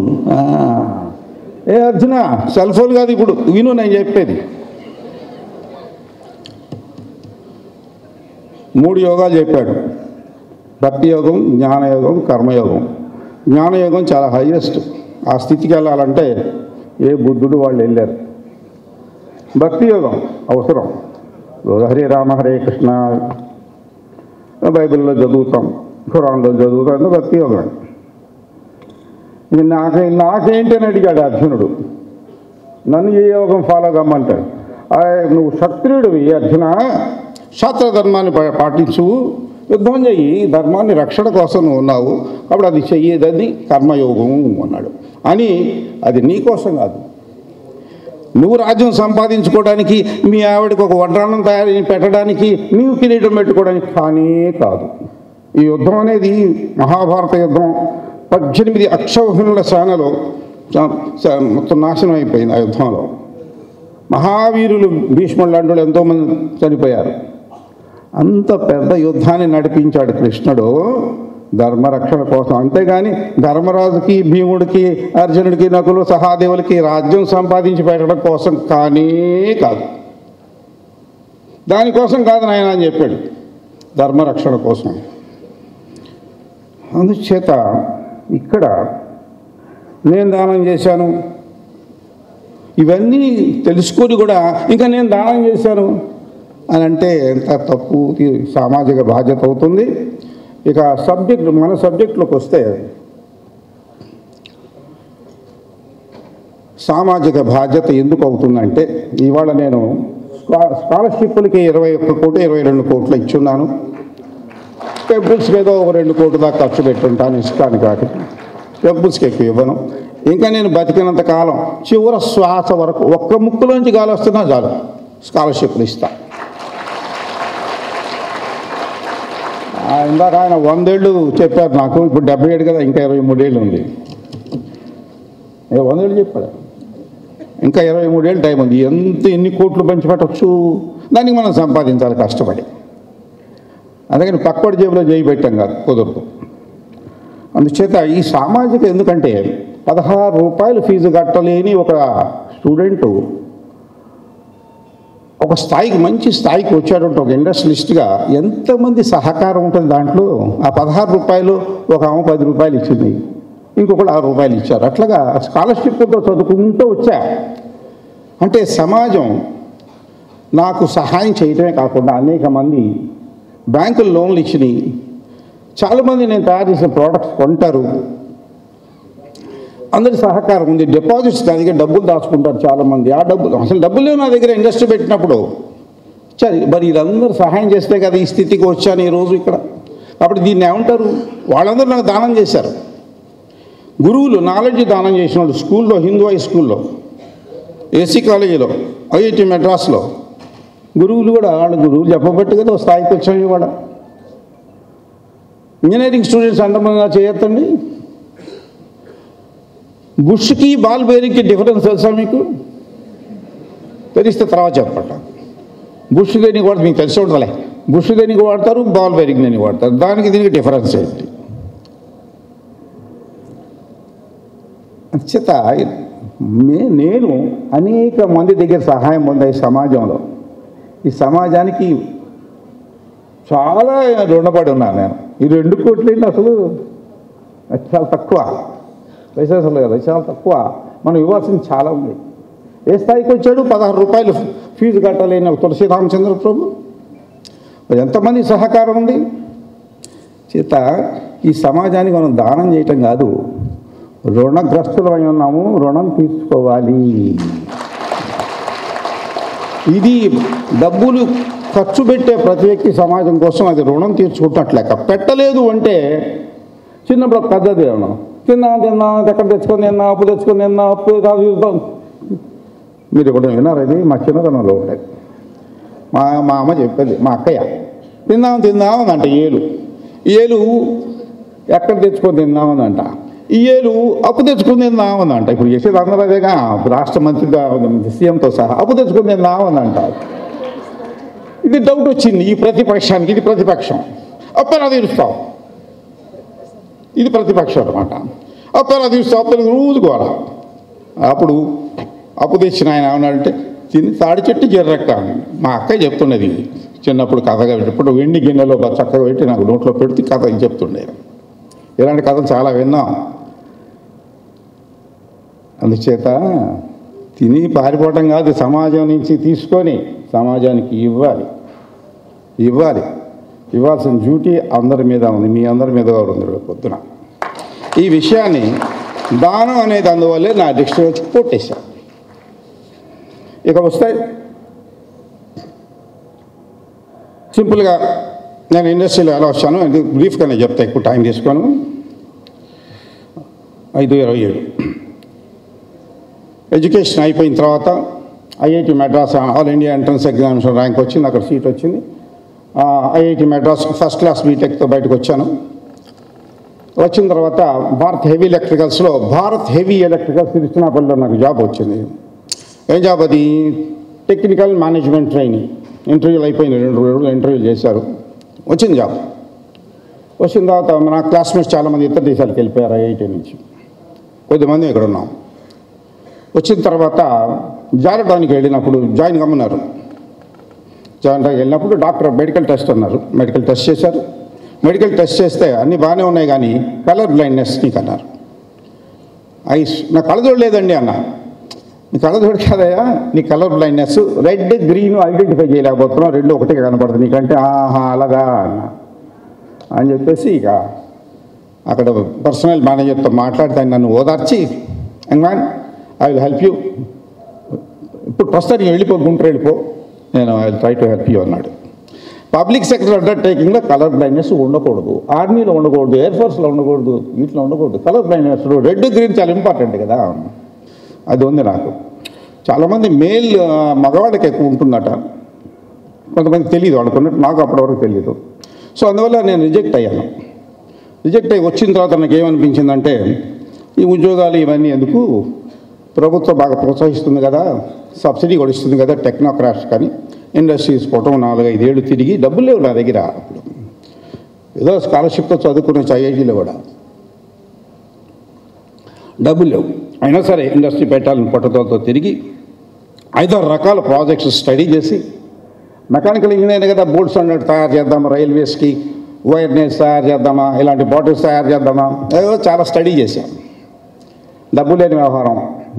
ఏ అర్జున, సెల్ ఫోన్ కాదు ఇప్పుడు, విను నేను చెప్పేది. 3 యోగాలు చెప్పాడు. భక్తి యోగం, జ్ఞానయోగం, కర్మయోగం. జ్ఞానయోగం చాలా హైయెస్ట్. ఆ స్థితికి వెళ్ళాలంటే ఏ బుద్ధుడు వాళ్ళు వెళ్ళారు. భక్తి యోగం అవసరం. హరే రామ హరే కృష్ణ బైబిల్లో చదువుతాం, ఖురాన్లో చదువుతాం, భక్తి యోగం. ఇది నాకేంటి అని అడిగాడు అర్జునుడు. నన్ను ఏ యోగం ఫాలో కమ్మంటాడు. నువ్వు క్షత్రియుడివి అర్జున, శాస్త్ర ధర్మాన్ని పాటించు, యుద్ధం చెయ్యి, ధర్మాన్ని రక్షణ కోసం నువ్వు ఉన్నావు, అప్పుడు అది చెయ్యేదని కర్మయోగం అన్నాడు. అని అది నీ కోసం కాదు, నువ్వు రాజ్యం సంపాదించుకోవడానికి, మీ ఆవిడకి ఒక వడ్రాన్నం తయారు పెట్టడానికి, నీవు కిరీటం పెట్టుకోవడానికి కానే కాదు. ఈ యుద్ధం అనేది మహాభారత యుద్ధం. 18 అక్షౌహిణుల సేనలో మొత్తం నాశనం అయిపోయింది. ఆ యుద్ధంలో మహావీరులు భీష్ముడు లాంటి ఎంతోమంది చనిపోయారు. అంత పెద్ద యుద్ధాన్ని నడిపించాడు కృష్ణుడు ధర్మరక్షణ కోసం. అంతేగాని ధర్మరాజుకి, భీముడికి, అర్జునుడికి, నకులు, సహాదేవులకి రాజ్యం సంపాదించి పెట్టడం కోసం కానీ కాదు. దానికోసం కాదు నాయన అని చెప్పాడు, ధర్మరక్షణ కోసం. అందుచేత ఇక్కడ నేను దానం చేశాను, ఇవన్నీ తెలుసుకొని కూడా ఇంకా నేను దానం చేశాను అని అంటే ఎంత తప్పు, సామాజిక బాధ్యత అవుతుంది. ఇక మన సబ్జెక్టులోకి వస్తే సామాజిక బాధ్యత ఎందుకు అవుతుందంటే, ఇవాళ నేను స్కాలర్షిప్లకి 21 కోట్లు 22 కోట్లు ఇచ్చున్నాను. టెంపుల్స్కి ఏదో 2 కోట్ల దాకా ఖర్చు పెట్టుంటాను ఇష్టానికి. కాదు, టెంపుల్స్కి ఎక్కువ ఇవ్వను. ఇంకా నేను బతికినంత కాలం చివరి శ్వాస వరకు ఒక్క ముక్కులోంచి గాలి వస్తున్నా చాలు స్కాలర్షిప్లు ఇస్తా. ఇందాక ఆయన 100 ఏళ్ళు చెప్పారు నాకు, ఇప్పుడు 77 కదా, ఇంకా 23 ఏళ్ళు ఉంది. 100 ఏళ్ళు చెప్పాడు, ఇంకా 23 ఏళ్ళు టైం ఉంది. ఎన్ని కోట్లు పంచిపెట్టవచ్చు, దానికి మనం సంపాదించాలి కష్టపడి. అందుకని పక్కడి జేబులో చేయి పెట్టాం కాదు, కుదరదు. అందుచేత ఈ సామాజిక, ఎందుకంటే 16 రూపాయలు ఫీజు కట్టలేని ఒక స్టూడెంటు ఒక స్థాయికి, మంచి స్థాయికి వచ్చాడంటే, ఒక ఇండస్ట్రియలిస్ట్గా ఎంతమంది సహకారం ఉంటుంది దాంట్లో. ఆ 16 రూపాయలు ఒక ఆమె 10 రూపాయలు ఇచ్చింది, ఇంకొకటి 6 రూపాయలు ఇచ్చారు. అట్లాగా స్కాలర్షిప్తో చదువుకుంటూ వచ్చా. అంటే సమాజం నాకు సహాయం చేయటమే కాకుండా అనేక మంది బ్యాంకులు లోన్లు ఇచ్చినాయి, చాలామంది నేను తయారు చేసిన ప్రోడక్ట్స్ కొంటారు, అందరి సహకారం ఉంది. డిపాజిట్స్ నా దగ్గర డబ్బులు దాచుకుంటారు చాలామంది. ఆ డబ్బులు అసలు డబ్బులు నా దగ్గర ఇండస్ట్రీ పెట్టినప్పుడు సరే మరి వీళ్ళందరూ సహాయం చేస్తే కదా ఈ స్థితికి వచ్చాను ఈరోజు ఇక్కడ. కాబట్టి దీన్ని ఏమంటారు, వాళ్ళందరూ నాకు దానం చేశారు. గురువులు నాలెడ్జ్ దానం చేసిన వాళ్ళు స్కూల్లో, హిందూ హై స్కూల్లో, ఏసీ కాలేజీలో, ఐఐటి మెడ్రాస్లో గురువులు కూడా వాళ్ళ గురువులు చెప్పబట్టి కదా స్థాయికి వచ్చాయి. కూడా ఇంజనీరింగ్ స్టూడెంట్స్ అంతమందిగా చేయొద్దండి. బుష్కి బాల్ బేరింగ్కి డిఫరెన్స్ తెలుసా మీకు? తెలిస్తే తర్వాత చెప్పండి. బుష్ దేనికి వాడతారు మీకు తెలిసి ఉంటుందిలే. బుష్ దేనికి వాడతారు, బాల్ బేరింగ్ దేనికి వాడతారు, దానికి దీనికి డిఫరెన్స్ ఏంటి? అంచేత నేను అనేక మంది దగ్గర సహాయం పొందా ఈ సమాజంలో. ఈ సమాజానికి చాలా రుణపడి ఉన్నాను నేను. ఈ 2 కోట్లు అసలు చాలా తక్కువ పైసలు, చాలా తక్కువ. మనం ఇవ్వాల్సింది చాలా ఉంది. ఏ స్థాయికి వచ్చాడు? 16 రూపాయలు ఫీజు కట్టలేని తులసి రామచంద్ర ప్రభు. ఎంతమంది సహకారం ఉంది. చేత ఈ సమాజానికి మనం దానం చేయటం కాదు, రుణగ్రస్తులమై ఉన్నాము, రుణం తీర్చుకోవాలి. ఇది డబ్బులు ఖర్చు పెట్టే ప్రతి వ్యక్తి సమాజం కోసం అది రుణం తీర్చుకుంటున్నట్లేక. పెట్టలేదు అంటే చిన్నప్పుడు పెద్దది ఏమన్నా తిన్నా ఎక్కడ తెచ్చుకొని తిన్నా, అప్పు తెచ్చుకొని తిన్నా, అప్పు కాదు. మీరు ఇప్పుడు విన్నారు, అది మా చిన్నతనంలో ఉంటాయి. మా అమ్మ చెప్పేది, మా అక్కయ్య తిందామందంట. ఏలు ఎక్కడ తెచ్చుకొని తిందామందంట. ఈ ఏలు అప్పు తెచ్చుకొని తిందామందంట. ఇప్పుడు చేసేది అందరూ అదేగా, రాష్ట్ర మంత్రిగా సీఎంతో సహా అప్పు తెచ్చుకొని తిందామందంట. ఇది డౌట్ వచ్చింది ఈ ప్రతిపక్షానికి. ఇది ప్రతిపక్షం. అప్పెలా తీరుస్తావు? ఇది ప్రతిపక్షం అనమాట. అప్పెలా తీరుస్తావు? అప్పెలా రోజుకోవాలా? అప్పుడు అప్పు తెచ్చిన ఆయన ఏమన్నాడంటే తిని తాడి చెట్టు జర్రెక్క. మా అక్కయ్య చెప్తున్నది చిన్నప్పుడు కథగా. ఇప్పుడు వెండి గిన్నెలో చక్కగా పెట్టి నాకు నోట్లో పెడితే కథ చెప్తుండే. ఇలాంటి కథలు చాలా విన్నాం. అందుచేత తిని పారిపోవటం కాదు, సమాజం నుంచి తీసుకొని సమాజానికి ఇవ్వాల్సిన డ్యూటీ అందరి మీద ఉంది. మీ అందరి మీద ఉంది పొద్దున. ఈ విషయాన్ని దానం అనేది అందువల్లే నా దృష్టి వచ్చి కొట్టేశాను. ఇక వస్తాయి సింపుల్గా నేను ఇండస్ట్రీలో ఎలా వచ్చాను అది బ్రీఫ్గానే చెప్తా, ఎక్కువ టైం తీసుకోను. 5/27 ఎడ్యుకేషన్ అయిపోయిన తర్వాత IIT Madras all India entrance examination rank వచ్చింది, అక్కడ సీట్ వచ్చింది. ఐఐటి మెడ్రాస్ ఫస్ట్ క్లాస్ బీటెక్తో బయటకు వచ్చాను. వచ్చిన తర్వాత భారత్ హెవీ ఎలక్ట్రికల్స్లో తిరుచినాపల్లిలో నాకు జాబ్ వచ్చింది. ఏం జాబ్ అది? Technical management training. ఇంటర్వ్యూలు అయిపోయింది, 2 రోజులు ఇంటర్వ్యూలు చేశారు. వచ్చింది జాబ్. వచ్చిన తర్వాత నా క్లాస్మేట్స్ చాలామంది ఇతర దేశాలకు వెళ్ళిపోయారు ఐఐటి నుంచి. కొద్దిమంది ఇక్కడ ఉన్నాం. వచ్చిన తర్వాత జాయిన్ వెళ్ళినప్పుడు జాయిన్ కమ్మన్నారు. వెళ్ళినప్పుడు డాక్టర్ మెడికల్ టెస్ట్ అన్నారు. మెడికల్ టెస్ట్ చేశారు. మెడికల్ టెస్ట్ చేస్తే అన్నీ బాగానే ఉన్నాయి కానీ కలర్ బ్లైండ్నెస్ నీకు అన్నారు. ఐస్ నా కళ్ళజోడు లేదండి అన్న. నీ కళ్ళజోడు కాదయా, నీ colour blindness, red green identify చేయలేకపోతున్నావు, 2 ఒకటిగా కనపడుతుంది నీకంటే. అలాగా అన్న అని చెప్పేసి ఇక అక్కడ పర్సనల్ మేనేజర్తో మాట్లాడితే నన్ను ఓదార్చి, young man I will help you, ఇప్పుడు ప్రస్తుతానికి వెళ్ళిపో, గుంటూరు వెళ్ళిపో, నేను I will try to help you అన్నాడు. పబ్లిక్ సెక్టర్ అండర్టేకింగ్లో కలర్ బ్లైండ్నెస్ ఉండకూడదు, ఆర్మీలో ఉండకూడదు, ఎయిర్ ఫోర్స్లో ఉండకూడదు, వీటిలో ఉండకూడదు. కలర్ బ్లైండ్నెస్ రెడ్ గ్రీన్ చాలా ఇంపార్టెంట్ కదా, అది ఉంది నాకు. చాలామంది మేల్ మగవాళ్ళకి ఎక్కువ ఉంటుందట, కొంతమంది తెలియదు వాళ్ళకున్నట్టు, నాకు అప్పటివరకు తెలియదు. సో అందువల్ల నేను రిజెక్ట్ అయ్యాను. రిజెక్ట్ అయ్యి వచ్చిన తర్వాత నాకు ఏమనిపించిందంటే, ఈ ఉద్యోగాలు ఇవన్నీ ఎందుకు, ప్రభుత్వం బాగా ప్రోత్సహిస్తుంది కదా, సబ్సిడీ కూడా ఇస్తుంది కదా టెక్నోక్రాట్స్, కానీ ఇండస్ట్రీస్ పోవటం 4-5 ఏళ్ళు తిరిగి డబ్బులు లేవు నా దగ్గర. అప్పుడు ఏదో స్కాలర్షిప్తో చదువుకునే ఐఐటీలో కూడా డబ్బులు లేవు. అయినా సరే ఇండస్ట్రీ పెట్టాలని పట్టుదలతో తిరిగి 5-6 రకాల ప్రాజెక్ట్స్ స్టడీ చేసి, మెకానికల్ ఇంజనీర్ కదా, బోల్ట్స్ అన్నట్టు తయారు చేద్దామా, రైల్వేస్కి వైర్ నెట్స్ తయారు చేద్దామా, ఇలాంటి బాటిల్స్ తయారు చేద్దామా, ఏదో చాలా స్టడీ చేశాం. డబ్బు లేని వ్యవహారం,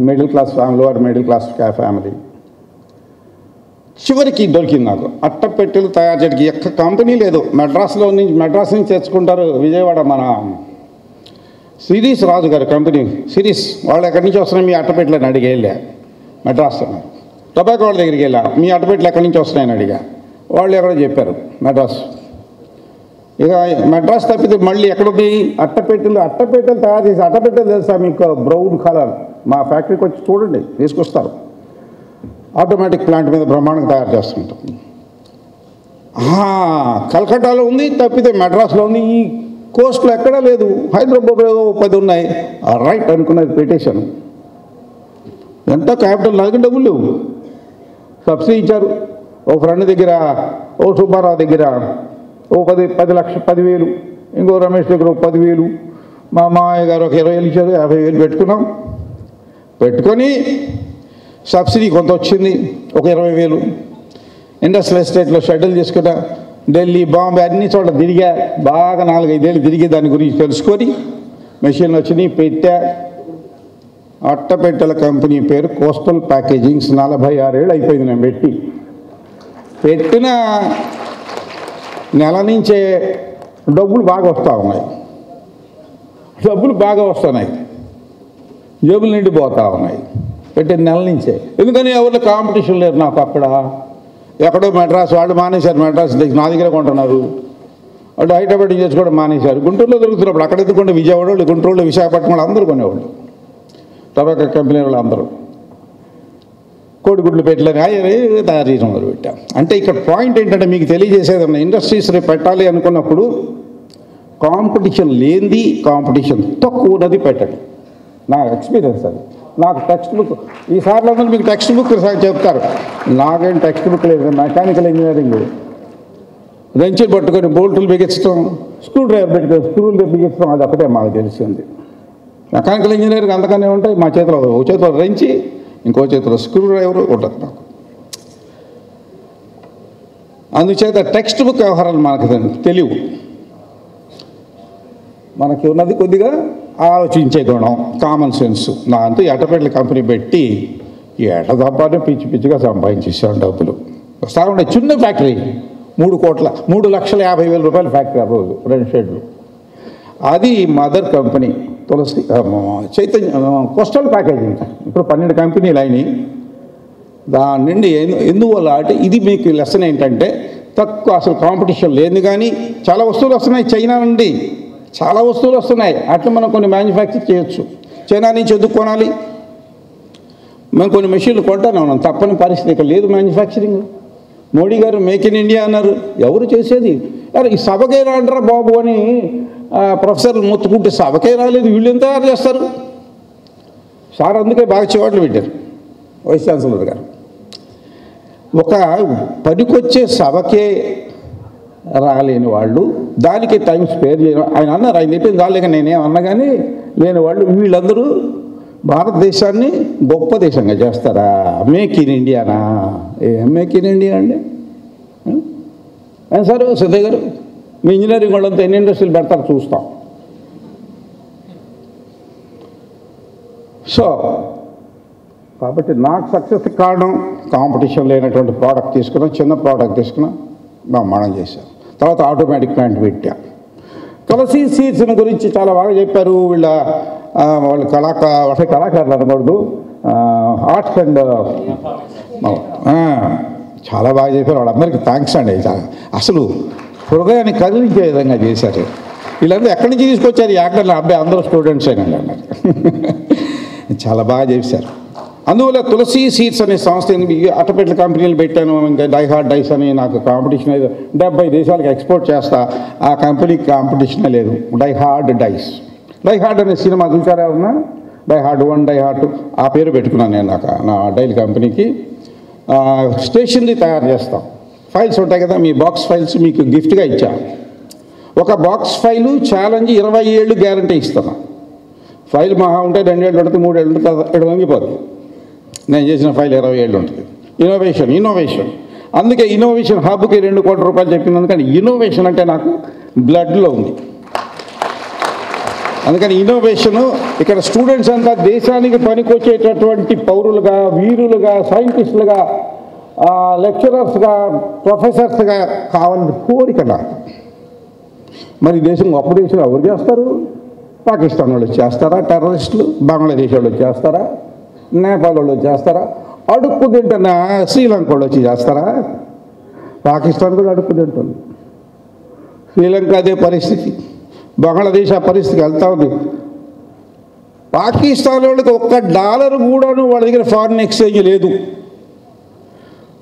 middle class family, lower middle class family. చివరికి దొరికింది నాకు. అట్టపెట్టెలు తయారు చేయడానికి ఎక్క కంపెనీ లేదు. మెడ్రాస్ నుంచి తెచ్చుకుంటారు. విజయవాడ మన సిరీస్ రాజు గారు కంపెనీ సిరీస్ వాళ్ళు ఎక్కడి నుంచి వస్తున్నాయి మీ అట్టపెట్టెలని అడిగి వెళ్ళా. మెడ్రాస్ టొబాకో వాళ్ళ దగ్గరికి వెళ్ళా, మీ అట్టపెట్టెలు ఎక్కడి నుంచి వస్తున్నాయని అడిగా. వాళ్ళు ఎక్కడో చెప్పారు మెడ్రాస్. ఇక మెడ్రాస్ తప్పితే మళ్ళీ ఎక్కడుంది అట్టపెట్టెలు తయారు చేసి అట్టపెట్టెలు తెలుసా మీకు? Brown colour. మా ఫ్యాక్టరీకి వచ్చి చూడండి, తీసుకొస్తారు. ఆటోమేటిక్ ప్లాంట్ మీద బ్రహ్మాండంగా తయారు చేస్తుంటాం. కలకట్టాలో ఉంది, తప్పితే మెడ్రాస్లో ఉంది. ఈ కోస్ట్లో ఎక్కడా లేదు. హైదరాబాద్లో 10 ఉన్నాయి. రైట్ అనుకున్నది పెట్టేశాను. ఎంత క్యాపిటల్ నాకు డబ్బులు లేవు. సబ్సిడీ ఇచ్చారు. ఓ ఫ్రెండ్ దగ్గర, ఓ సుబ్బారావు దగ్గర ఓ 10,00,000, ఇంకో రమేష్ దగ్గర 10,000, మా మామయ్య గారు ఒక 20,000 ఇచ్చారు. 50,000 పెట్టుకున్నాం. పెట్టుకొని సబ్సిడీ కొంత వచ్చింది, ఒక 20,000. ఇండస్ట్రియల్ ఎస్టేట్లో షెడ్యూల్ చేసుకున్నా. ఢిల్లీ, బాంబే అన్ని చోట్ల తిరిగా. బాగా 4-5 ఏళ్ళు తిరిగి దాని గురించి తెలుసుకొని మెషిన్లు వచ్చినాయి, పెట్టా. అట్టపెట్టెల కంపెనీ పేరు కోస్టల్ ప్యాకేజింగ్స్. 46 ఏళ్ళు అయిపోయింది నేను పెట్టిన నెల నుంచే డబ్బులు బాగా వస్తున్నాయి. జేబులు నిండిపోతూ ఉన్నాయి పెట్టిన నెల నుంచే. ఎందుకని ఎవరిలో కాంపిటీషన్ లేరు నాకు. అక్కడ ఎక్కడో మెడ్రాస్ వాళ్ళు మానేశారు. మెడ్రాస్ నా దగ్గర కొంటున్నారు. వాళ్ళు హైదరాబాద్ చేసుకోవడం మానేశారు. గుంటూరులో దొరుకుతున్నప్పుడు అక్కడ ఎందుకుంటే విజయవాడ వాళ్ళు, గుంటూరులో, విశాఖపట్నం వాళ్ళు అందరూ కొనేవాళ్ళు. టొబాకో కంపెనీ వాళ్ళు అందరూ కోడిగుడ్లు పెట్టలేని తయారు చేయడం మొదలుపెట్టాం. అంటే ఇక్కడ పాయింట్ ఏంటంటే మీకు తెలియజేసేది ఇండస్ట్రీస్ పెట్టాలి అనుకున్నప్పుడు కాంపిటీషన్ లేనిది, కాంపిటీషన్ తక్కువ ఉన్నది పెట్టండి. నా ఎక్స్పీరియన్స్ అది. నాకు టెక్స్ట్ బుక్ ఈసారి అందరూ మీకు టెక్స్ట్ బుక్ చెప్తారు. నాకేం టెక్స్ట్ బుక్ లేదు. మెకానికల్ ఇంజనీరింగ్ రెంచులు పట్టుకొని బోల్టులు బిగించడం, స్క్రూ డ్రైవర్ పెట్టుకొని స్క్రూలు బిగించడం, అది ఒకటే మాకు తెలిసింది. మెకానికల్ ఇంజనీరింగ్ అంతకనే ఉంటాయి. మా చేతిలో ఒక చేతిలో రెంచి, ఇంకో చేతిలో స్క్రూ డ్రైవర్ ఉంటుంది నాకు. అందుచేత టెక్స్ట్ బుక్ వ్యవహారాలు మనకు తెలియవు. మనకి ఉన్నది కొద్దిగా ఆలోచించే గుణం, కామన్ సెన్స్. నా అంతా అట్టపెట్టెల కంపెనీ పెట్టి ఎట తప్పని పిచ్చిగా సంపాదించేసాను డబ్బులు. వస్తా ఉండే చిన్న ఫ్యాక్టరీ, 3,50,000 రూపాయల ఫ్యాక్టరీ ఆ రోజు, 2 షెడ్లు. అది మదర్ కంపెనీ తులసి చైతన్య కోస్టల్ ప్యాకేజింగ్. ఇప్పుడు 12 కంపెనీలు అయినాయి. దాని నుండి ఎందువల్ల అంటే ఇది మీకు లెసన్ ఏంటంటే తక్కువ అసలు కాంపిటీషన్ లేదు. కానీ చాలా వస్తువులు వస్తున్నాయి చైనా నుండి, చాలా వస్తువులు వస్తున్నాయి. అట్లా మనం కొన్ని మ్యానుఫ్యాక్చర్ చేయొచ్చు. చైనా నుంచి ఎందుకు కొనాలి? మేము కొన్ని మెషిన్లు కొంటానే ఉన్నాం. తప్పని పరిస్థితి ఇక్కడ లేదు మ్యానుఫ్యాక్చరింగ్. మోడీ గారు మేక్ ఇన్ ఇండియా అన్నారు. ఎవరు చేసేది? అరే ఈ సభకే రాంటారా బాబు అని ప్రొఫెసర్లు మొత్తుకుంటే సభకే రాలేదు, వీళ్ళు ఎంత తయారు చేస్తారు? సార్ అందుకే బాగా చివాట్లు పెట్టారు వైస్ ఛాన్సలర్ గారు. ఒక పనికొచ్చే సభకే రాలేని వాళ్ళు దానికి టైం స్పేర్ చేయడం. ఆయన అన్నారు, ఆయన చెప్పింది రాలేక నేనేమన్నా కానీ లేని వాళ్ళు వీళ్ళందరూ భారతదేశాన్ని గొప్ప దేశంగా చేస్తారా? Make in Indiana? ఏం మేక్ ఇన్ ఇండియా అండి? సార్ సిద్ధయ్య గారు మీ ఇంజనీరింగ్ వాళ్ళంతా ఎన్ని ఇండస్ట్రీలు పెడతారు చూస్తాం. సో కాబట్టి నాకు సక్సెస్ కారణం కాంపిటీషన్ లేనటువంటి ప్రోడక్ట్ తీసుకున్నాం. చిన్న ప్రోడక్ట్ తీసుకున్నాం, బ్రహ్మాండం చేశాం. తర్వాత ఆటోమేటిక్ ప్లాంట్ పెట్టాం. తులసి సీడ్స్ని గురించి చాలా బాగా చెప్పారు. వాళ్ళు కళాకారులు అనకూడదు, ఆర్ట్స్ అండ్ చాలా బాగా చెప్పారు. వాళ్ళందరికీ థ్యాంక్స్ అండి. అసలు హృదయాన్ని కదిలించే విధంగా చేశారు. వీళ్ళందరూ ఎక్కడి నుంచి తీసుకొచ్చారు? యాక్టర్లు అబ్బాయి అందరూ స్టూడెంట్స్ అయినా అన్నారు. చాలా బాగా చేశారు. అందువల్ల తులసి సీడ్స్ అనే సంస్థ అట్టపెట్టెల కంపెనీలు పెట్టాను. ఇంకా డైహార్డ్ డైస్ అని నాకు కాంపిటీషన్ లేదు. 70 దేశాలకు ఎక్స్పోర్ట్ చేస్తా. ఆ కంపెనీకి కాంపిటీషనే లేదు. Die Hard dies. డైహార్డ్ అనే సినిమా చూసారా? ఉన్నా డైహార్డ్ 1, డైహార్డ్ 2 ఆ పేరు పెట్టుకున్నాను నేను. నా డైల్ కంపెనీకి స్టేషనరీ తయారు చేస్తాం. ఫైల్స్ ఉంటాయి కదా, మీ బాక్స్ ఫైల్స్ మీకు గిఫ్ట్గా ఇచ్చా. ఒక బాక్స్ ఫైలు ఛాలెంజ్ 20 ఏళ్ళు గ్యారంటీ ఇస్తాను. ఫైల్ మహా ఉంటే 2 ఏళ్ళు ఉంటుంది, 3 ఏళ్ళు ఉంటుంది, ఇక్కడ వంగిపోతుంది. నేను చేసిన ఫైల్ 20 ఏళ్ళు ఉంటుంది. ఇన్నోవేషన్. అందుకే ఇన్నోవేషన్ హబ్కి 2 కోట్ల రూపాయలు చెప్పింది. అందుకని ఇన్నోవేషన్ అంటే నాకు బ్లడ్లో ఉంది. అందుకని ఇన్నోవేషను ఇక్కడ స్టూడెంట్స్ అంతా దేశానికి పనికొచ్చేటటువంటి పౌరులుగా, వీరులుగా, సైంటిస్టులుగా లెక్చరర్స్గా ప్రొఫెసర్స్గా కావాలని కోరిక నాకు. మరి దేశం గొప్ప దేశం ఎవరు చేస్తారు? పాకిస్తాన్ వాళ్ళు చేస్తారా? టెర్రరిస్టులు బంగ్లాదేశ్ వాళ్ళు చేస్తారా? నేపాల్ వాళ్ళు చేస్తారా? అడుక్కు తింటున్న శ్రీలంక వాళ్ళు వచ్చి చేస్తారా? పాకిస్తాన్ కూడా అడుక్కు తింటుంది, శ్రీలంక అదే పరిస్థితి, బంగ్లాదేశ్ ఆ పరిస్థితికి వెళ్తా ఉంది. పాకిస్తాన్ వాళ్ళకి $1 కూడాను వాళ్ళ దగ్గర ఫారిన్ ఎక్స్చేంజ్ లేదు.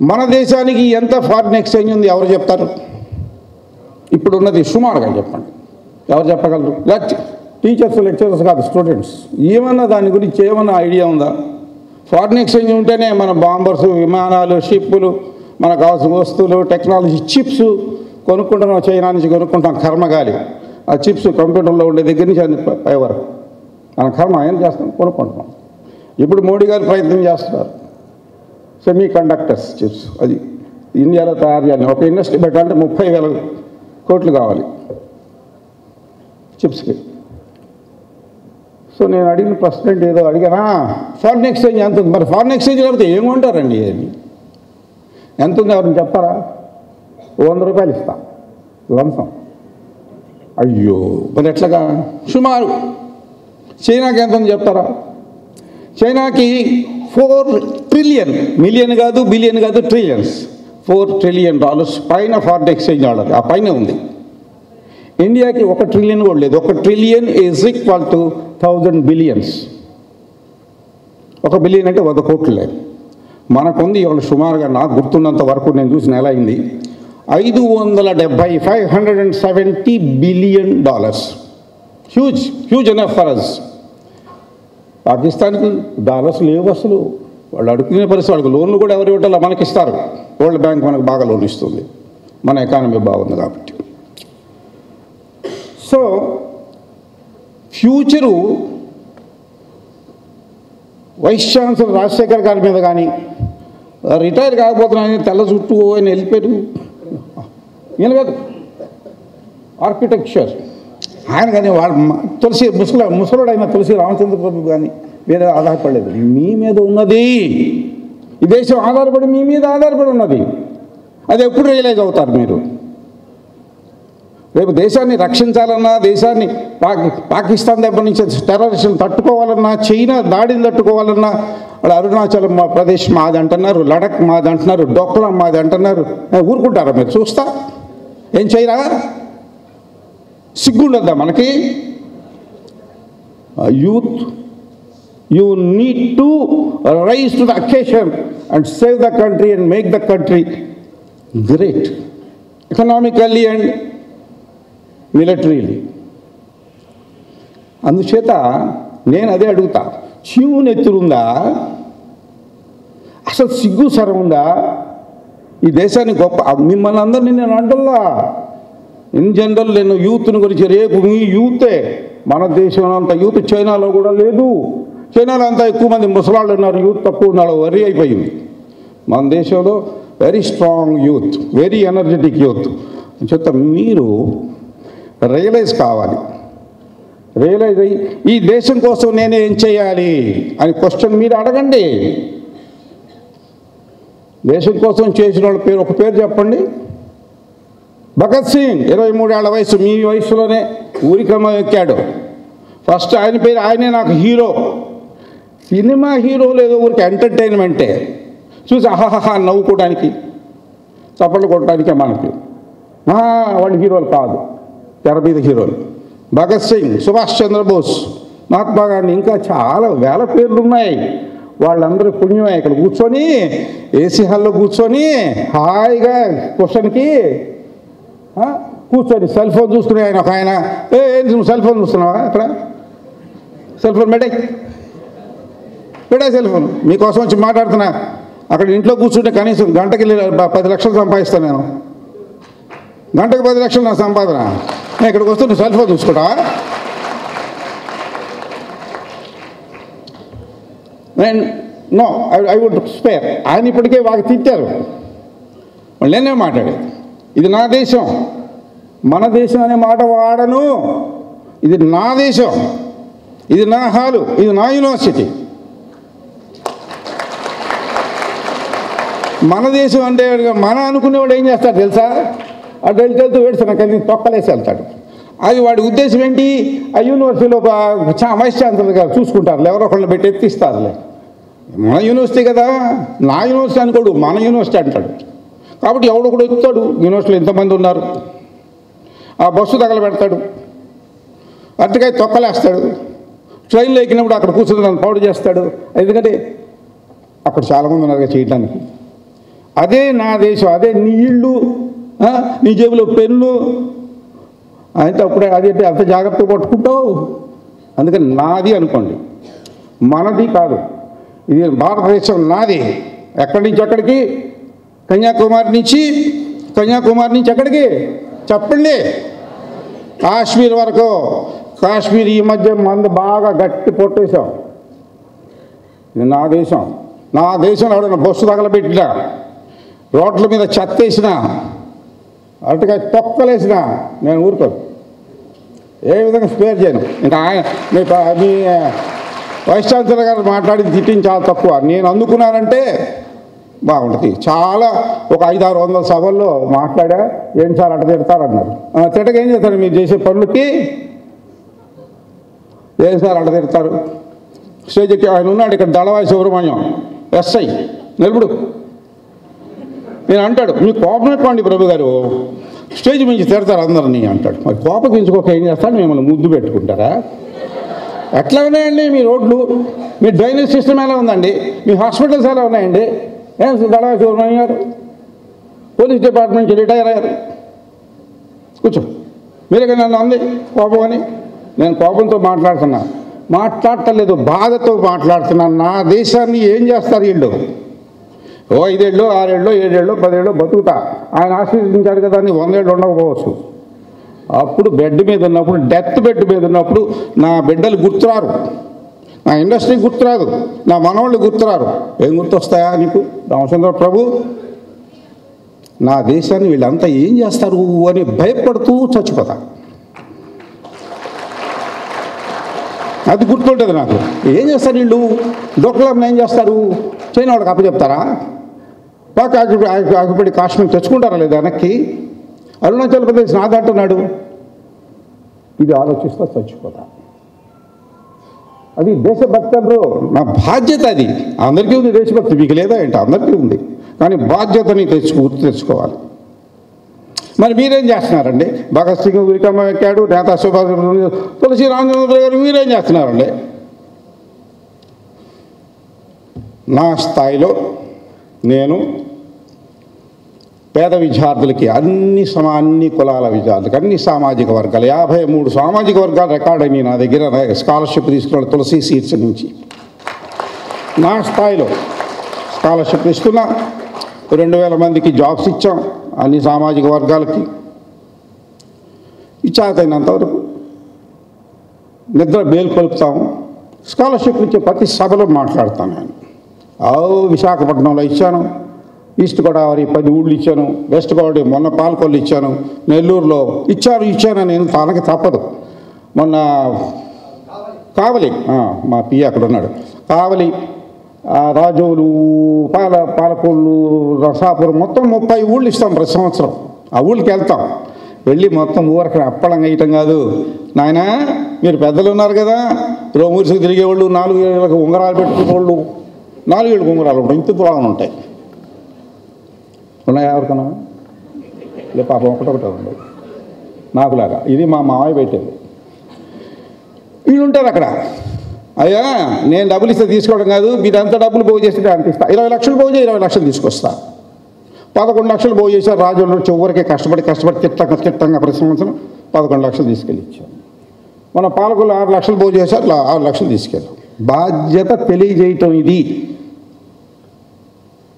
మన దేశానికి ఎంత ఫారిన్ ఎక్స్చేంజ్ ఉంది ఎవరు చెప్తారు? ఇప్పుడున్నది సుమారుగా చెప్పండి, ఎవరు చెప్పగలరు? టీచర్స్ లెక్చరర్స్ కాదు, స్టూడెంట్స్. ఏమన్నా దాని గురించి ఏమన్నా ఐడియా ఉందా? ఫారిన్ ఎక్స్చేంజ్ ఉంటేనే మన బాంబర్స్, విమానాలు, షిప్పులు, మనకు కావాల్సిన వస్తువులు, టెక్నాలజీ, చిప్స్ కొనుక్కుంటున్నాం, చైనా నుంచి కొనుక్కుంటాం. కర్మగాలి ఆ చిప్స్ కంప్యూటర్లో ఉండే దగ్గర నుంచి అన్ని పై వరకు మన కర్మ ఏం చేస్తాం, కొనుక్కుంటున్నాం. ఇప్పుడు మోడీ గారు ప్రయత్నం చేస్తున్నారు, సెమీ కండక్టర్స్ చిప్స్, అది ఇండియాలో తయారు చేయాలి. ఒక ఇండస్ట్రీ పెట్టాలంటే 30,000 కోట్లు కావాలి చిప్స్కి. సో నేను అడిగిన ప్రశ్న ఏదో అడిగానా, ఫారిన్ ఎక్స్చేంజ్ ఎంత ఉంది? మరి ఫారిన్ ఎక్స్చేంజ్ లేకపోతే ఏమంటారండి? అది ఎంత ఉంది ఎవరిని చెప్తారా? ₹100 ఇస్తా లంసం. అయ్యో మరి ఎట్లాగా? సుమారు చైనాకి ఎంత ఉంది చెప్తారా? చైనాకి $4 ట్రిలియన్, మిలియన్ కాదు, బిలియన్ కాదు, ట్రిలియన్స్, $4 ట్రిలియన్ పైన ఫారిన్ ఎక్స్చేంజ్ ఆర్డర్, ఆ పైన ఉంది. ఇండియాకి $1 ట్రిలియన్ కూడా లేదు. $1 trillion is equal to 1000 billions. 1 billion అంటే 100 కోట్లు లేదు. మనకుంది ఇవాళ సుమారుగా నాకు గుర్తున్నంత వరకు నేను చూసిన ఎలా అయింది, $570 billion. Huge huge enough for us. పాకిస్తాన్కి డాలర్స్ లేవు అసలు, వాళ్ళు అడుగుతున్న పరిస్థితి. వాళ్ళకి లోన్లు కూడా ఎవరు ఇవ్వటం మనకి ఇస్తారు. వరల్డ్ బ్యాంక్ మనకు బాగా లోన్ ఇస్తుంది, మన ఎకానమీ బాగుంది కాబట్టి. So future vice chancellor Rajasekhar గారి మీద కానీ, రిటైర్ కాకపోతున్నాయని తెల్ల చుట్టూ ఆయన వెళ్ళిపోయారు. ఈయన కాదు, ఆర్కిటెక్చర్ ఆయన కానీ, వాళ్ళు ముసలుడు అయిన తులసి రామచంద్ర ప్రభు కానీ మీద ఆధారపడలేదు. మీ మీద ఉన్నది ఈ దేశం, ఆధారపడి మీ మీద ఆధారపడి ఉన్నది. అది ఎప్పుడు రియలైజ్ అవుతారు మీరు? రేపు దేశాన్ని రక్షించాలన్నా, దేశాన్ని పాకిస్తాన్ దగ్గర నుంచి టెర్రరిస్టులను తట్టుకోవాలన్నా, చైనా దాడిని తట్టుకోవాలన్నా, వాళ్ళు అరుణాచల్ ప్రదేశ్ మాది అంటున్నారు, లడక్ మాది అంటున్నారు, డోక్లాం మాది అంటున్నారు. ఊరుకుంటారా మీరు? చూస్తా ఏం చేయరా? సిగ్గుండద్దా మనకి? Youth, you need to rise to the occasion and save the country and make the country great economically and militarily. అందుచేత నేను అదే అడుగుతా, చీవునెత్తురుందా? అసలు సిగ్గు సరం ఉందా? ఈ దేశాన్ని గొప్ప మిమ్మల్ని అందరినీ నేను అంటల్లా, ఇన్ జనరల్ నేను యూత్ని గురించి, రేపు మీ యూతే, మన దేశంలో అంత యూత్ చైనాలో కూడా లేదు. చైనాలో అంతా ఎక్కువ మంది ముసలాళ్ళు ఉన్నారు, యూత్ తక్కువ ఉన్నాడు, వరి అయిపోయింది. మన దేశంలో very strong youth, very energetic youth. చెప్త మీరు రియలైజ్ కావాలి. రియలైజ్ అయ్యి ఈ దేశం కోసం నేను ఏం చేయాలి అని క్వశ్చన్ మీరు అడగండి. దేశం కోసం చేసిన వాళ్ళ పేరు, ఒక పేరు చెప్పండి. భగత్ సింగ్ 23 ఏళ్ల వయసు, మీ వయసులోనే ఊరికమ్మ ఎక్కాడు. ఫస్ట్ ఆయన పేరు, ఆయనే నాకు హీరో. సినిమా హీరో లేదో ఊరికి ఎంటర్టైన్మెంటే, చూసి అహాహా నవ్వుకోవడానికి, చప్పట్లు కొట్టడానికే మనకి. వాళ్ళు హీరోలు కాదు, తెర మీద హీరోలు. భగత్ సింగ్, సుభాష్ చంద్రబోస్, మహాత్మా గాంధీ, ఇంకా చాలా వేల పేర్లు ఉన్నాయి. వాళ్ళందరూ పుణ్యమే ఇక్కడ కూర్చొని, ఏసీ హాల్లో కూర్చొని హాయిగా క్వశ్చన్కి కూర్చొని సెల్ ఫోన్ చూసుకునే ఆయన, ఒక ఆయన, నువ్వు సెల్ ఫోన్ చూస్తున్నావా? అక్కడ సెల్ ఫోన్ పెట్టే సెల్ ఫోన్, మీకోసం వచ్చి మాట్లాడుతున్నా. అక్కడ ఇంట్లో కూర్చుంటే కనీసం గంటకి 10 లక్షలు సంపాదిస్తాను నేను. గంటకు 10 లక్షలు నా సంపాదన. నేను ఇక్కడికి వస్తే నువ్వు సెల్ ఫోన్ చూసుకుంటావా? No, I would spare. ఆయన ఇప్పటికే బాగా తిట్టారు, వాళ్ళు నేనే మాట్లాడేది. ఇది నా దేశం, మన దేశం అనే మాట వాడను. ఇది నా దేశం, ఇది నా హాలు, ఇది నా యూనివర్సిటీ. మన దేశం అంటే మన అనుకునేవాడు ఏం చేస్తాడు తెలుసా? అటు వెళ్తూ వేడుతున్నా కానీ తొక్కలేసి వెళ్తాడు. అది వాడి ఉద్దేశం ఏంటి? ఆ యూనివర్సిటీలో వైస్ ఛాన్సలర్ గారు చూసుకుంటారు, ఎవరో ఒకళ్ళు పెట్టి ఎత్తిస్తారులే. మన యూనివర్సిటీ కదా, నా యూనివర్సిటీ అనుకోడు, మన యూనివర్సిటీ అంటాడు. కాబట్టి ఎవడొకడు ఎత్తుతాడు. యూనివర్సిటీలో ఎంతమంది ఉన్నారు, ఆ బస్సు తగలబెడతాడు, అరటికాయ తొక్కలేస్తాడు, ట్రైన్లో ఎక్కినప్పుడు అక్కడ కూర్చొని దాన్ని పౌడు చేస్తాడు. ఎందుకంటే అక్కడ చాలామంది ఉన్నారు చేయడానికి. అదే నా దేశం, అదే నీ ఇళ్ళు, నీ జేబులో పెన్ను అయితే అప్పుడే అది అంటే అంత జాగ్రత్తగా పట్టుకుంటావు. అందుకని నాది అనుకోండి, మనది కాదు. ఇది భారతదేశం నాది. ఎక్కడి నుంచి ఎక్కడికి? కన్యాకుమారి నుంచి ఎక్కడికి చెప్పండి? కాశ్మీర్ వరకు. కాశ్మీర్ ఈ మధ్య మందు బాగా గట్టి పొట్టేశాం. ఇది నా దేశం. నా దేశంలో ఎవడైనా బస్సు తగలబెట్టినా, రోడ్ల మీద చెత్తేసినా, అరటికాయ తొక్కలేసినా నేను ఊరుకోను, ఏ విధంగా స్పేర్ చేయను. ఇంకా ఆయన మీ వైస్ ఛాన్సలర్ గారు మాట్లాడింది తిట్టింది చాలా తక్కువ. నేను అందుకున్నానంటే బాగుంటుంది. చాలా ఒక 500-600 సభల్లో మాట్లాడా. ఏం సార్ అట్ట తిడతారన్నారు. తిట్టక ఏం చేస్తారు? మీరు చేసే పనులకి ఏం సార్ అట్ట తిడతారు? స్టేజ్ ఎక్కి ఆయన ఉన్నాడు ఇక్కడ, దళవాయి సుబ్రహ్మణ్యం ఎస్ఐ నిలబడు. నేను అంటాడు, మీ కోపం ఎక్కువండి ప్రభు గారు, స్టేజ్ మించి తిడతారు అందరినీ అంటాడు. మరి కోపం పెంచుకోక ఏం చేస్తాడు? మిమ్మల్ని ముద్దు పెట్టుకుంటారా? ఎట్లా ఉన్నాయండి మీ రోడ్లు? మీ డ్రైనేజ్ సిస్టమ్ ఎలా ఉందండి? మీ హాస్పిటల్స్ ఎలా ఉన్నాయండి? ఏం దళవాయి సుబ్రహ్మణ్యం గారు పోలీస్ డిపార్ట్మెంట్ నుంచి రిటైర్ అయ్యారు. కూర్చో. మీరే నన్ను అంది కోపం అని. నేను కోపంతో మాట్లాడటలేదు, బాధతో మాట్లాడుతున్నాను. నా దేశాన్ని ఏం చేస్తారు వీళ్ళు? 5 ఏళ్ళు 6 ఏళ్ళు 7 ఏళ్ళు 10 ఏళ్ళు బతుకుతా. ఆయన ఆశీర్వదించాడు కదా అని 100 ఏళ్ళు ఉండకపోవచ్చు. అప్పుడు బెడ్ మీద ఉన్నప్పుడు, డెత్ బెడ్ మీద ఉన్నప్పుడు నా బిడ్డలు గుర్తురారు, నా ఇండస్ట్రీ గుర్తురాదు, నా మనవాళ్ళు గుర్తురారు. ఏం గుర్తొస్తాయా నీకు రామచంద్ర ప్రభు? నా దేశాన్ని వీళ్ళంతా ఏం చేస్తారు అని భయపడుతూ చచ్చిపోతా. అది గుర్తుంటుంది నాకు. ఏం చేస్తారు వీళ్ళు? డొక్కలం ఏం చేస్తారు? చైనా వాడికి అప్పచెప్తారా? పాక్ ఆక్యుపైడ్ కాశ్మీర్ తెచ్చుకుంటారా లేదా వెనక్కి? అరుణాచల్ ప్రదేశ్ నాదంటున్నాడు. ఇది ఆలోచిస్తా చచ్చిపోతా. అది దేశభక్తి అంటారు. నా బాధ్యత అది. అందరికీ ఉంది దేశభక్తి, మీకు లేదా ఏంటి? అందరికీ ఉంది. కానీ బాధ్యతని గుర్తు తెచ్చుకోవాలి. మరి మీరేం చేస్తున్నారండి? భగత్ సింగ్ ఉరికమ్మ ఎక్కాడు, నేతా సుభాష్, తులసి రామచంద్ర గారు మీరేం చేస్తున్నారండి? నా స్థాయిలో నేను పేద విద్యార్థులకి, అన్ని కులాల విద్యార్థులకి, అన్ని సామాజిక వర్గాలు, 53 సామాజిక వర్గాలు రికార్డ్ అయినాయి నా దగ్గర స్కాలర్షిప్ తీసుకున్న తులసి సీట్స్ నుంచి. నా స్థాయిలో స్కాలర్షిప్ ఇస్తున్నా. 2000 మందికి జాబ్స్ ఇచ్చాం అన్ని సామాజిక వర్గాలకి. ఇచ్చాకైనంతవరకు నిద్ర మేల్కొల్పుతాము. స్కాలర్షిప్ ఇచ్చే ప్రతి సభలో మాట్లాడతాను నేను. విశాఖపట్నంలో ఇచ్చాను, ఈస్ట్ గోదావరి 10 ఊళ్ళు ఇచ్చాను, వెస్ట్ గోదావరి మొన్న పాలకొల్లు ఇచ్చాను, నెల్లూరులో ఇచ్చాను. నేను తనకి తప్పదు. మొన్న కావలి, మా పియ్య అక్కడ ఉన్నాడు, కావలి, రాజోలు, పాలకొల్లు, రసాపురం మొత్తం 30 ఊళ్ళు ఇస్తాం ప్రతి సంవత్సరం. ఆ ఊళ్ళకి వెళ్తాం. వెళ్ళి మొత్తం ఊరికి అప్పళంగా వేయటం కాదు నాయన. మీరు పెద్దలు ఉన్నారు కదా, రోమూరిసికి తిరిగేవాళ్ళు, 4 ఏళ్ళకి ఉంగరాలు పెట్టుకునేవాళ్ళు, 4 ఏళ్ళకి ఉంగరాలు ఉంటాయి, ఇంత పురాణం ఉంటాయి. ఉన్నాయా ఎవరికన్నా? లే పాపం ఒకటొకటే ఉండవు నాకులాగా. ఇది మా మామయ్య పెట్టేది. వీళ్ళు ఉంటారు అక్కడ. అయ్యా నేను డబ్బులు ఇస్తే తీసుకోవడం కాదు, మీరు ఎంత డబ్బులు పోగు చేస్తే అంత ఇస్తా. 20 లక్షలు పోగు చేసి 20 లక్షలు తీసుకొస్తా. 11 లక్షలు పోగు చేశారు రాజుల్లో. చివరికి కష్టపడి తిట్టంగా ప్రతి సంవత్సరం 11 లక్షలు తీసుకెళ్ళి ఇచ్చాను. మన పాలకులు 6 లక్షలు పోగు చేశారు, 6 లక్షలు తీసుకెళ్ళాం. బాధ్యత తెలియజేయటం ఇది.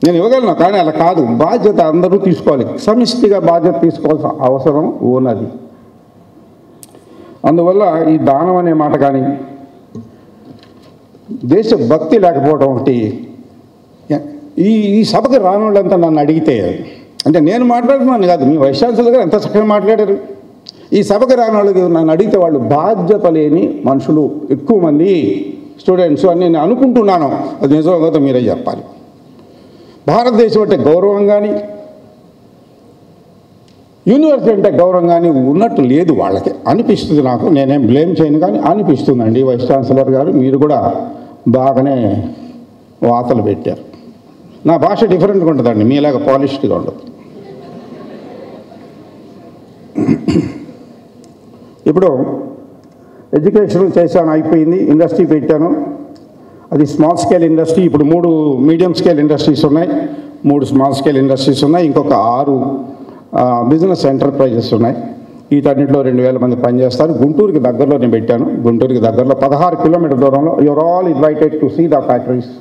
నేను ఇవ్వగలను, కానీ అలా కాదు. బాధ్యత అందరూ తీసుకోవాలి. సమిష్టిగా బాధ్యత తీసుకోవాల్సిన అవసరం ఉన్నది. అందువల్ల ఈ దానం అనే మాట కానీ, దేశభక్తి లేకపోవడం ఒకటి. ఈ సభకి రాని వాళ్ళంతా నన్ను అడిగితే, అంటే నేను మాట్లాడుతున్నాను కాదు, మీ వైస్ ఛాన్సలర్ గారు ఎంత చక్కగా మాట్లాడారు. ఈ సభకి రాని వాళ్ళకి నన్ను అడిగితే వాళ్ళు బాధ్యత లేని మనుషులు ఎక్కువ మంది స్టూడెంట్స్ అని నేను అనుకుంటున్నాను. అది నిజంగా మీరే చెప్పాలి. భారతదేశం అంటే గౌరవం కానీ యూనివర్సిటీ అంటే గౌరవం కానీ ఉన్నట్టు లేదు వాళ్ళకి అనిపిస్తుంది. నాకు నేనేం బ్లేమ్ చేయను కానీ అనిపిస్తుందండి. వైస్ ఛాన్సలర్ గారు మీరు కూడా బాగానే వాతలు పెట్టారు. నా భాష డిఫరెంట్గా ఉంటుందండి, మీలాగా పాలిష్డ్గా ఉండదు. ఇప్పుడు ఎడ్యుకేషన్ చేశాను, అయిపోయింది. ఇండస్ట్రీ పెట్టాను, అది స్మాల్ స్కేల్ ఇండస్ట్రీ. ఇప్పుడు 3 మీడియం స్కేల్ ఇండస్ట్రీస్ ఉన్నాయి, 3 స్మాల్ స్కేల్ ఇండస్ట్రీస్ ఉన్నాయి, ఇంకొక 6 బిజినెస్ ఎంటర్ప్రైజెస్ ఉన్నాయి. వీటన్నిటిలో 2000 మంది పనిచేస్తారు. గుంటూరుకి దగ్గరలో నేను పెట్టాను. గుంటూరుకి దగ్గరలో 16 కిలోమీటర్ దూరంలో. You're all invited to see the factories.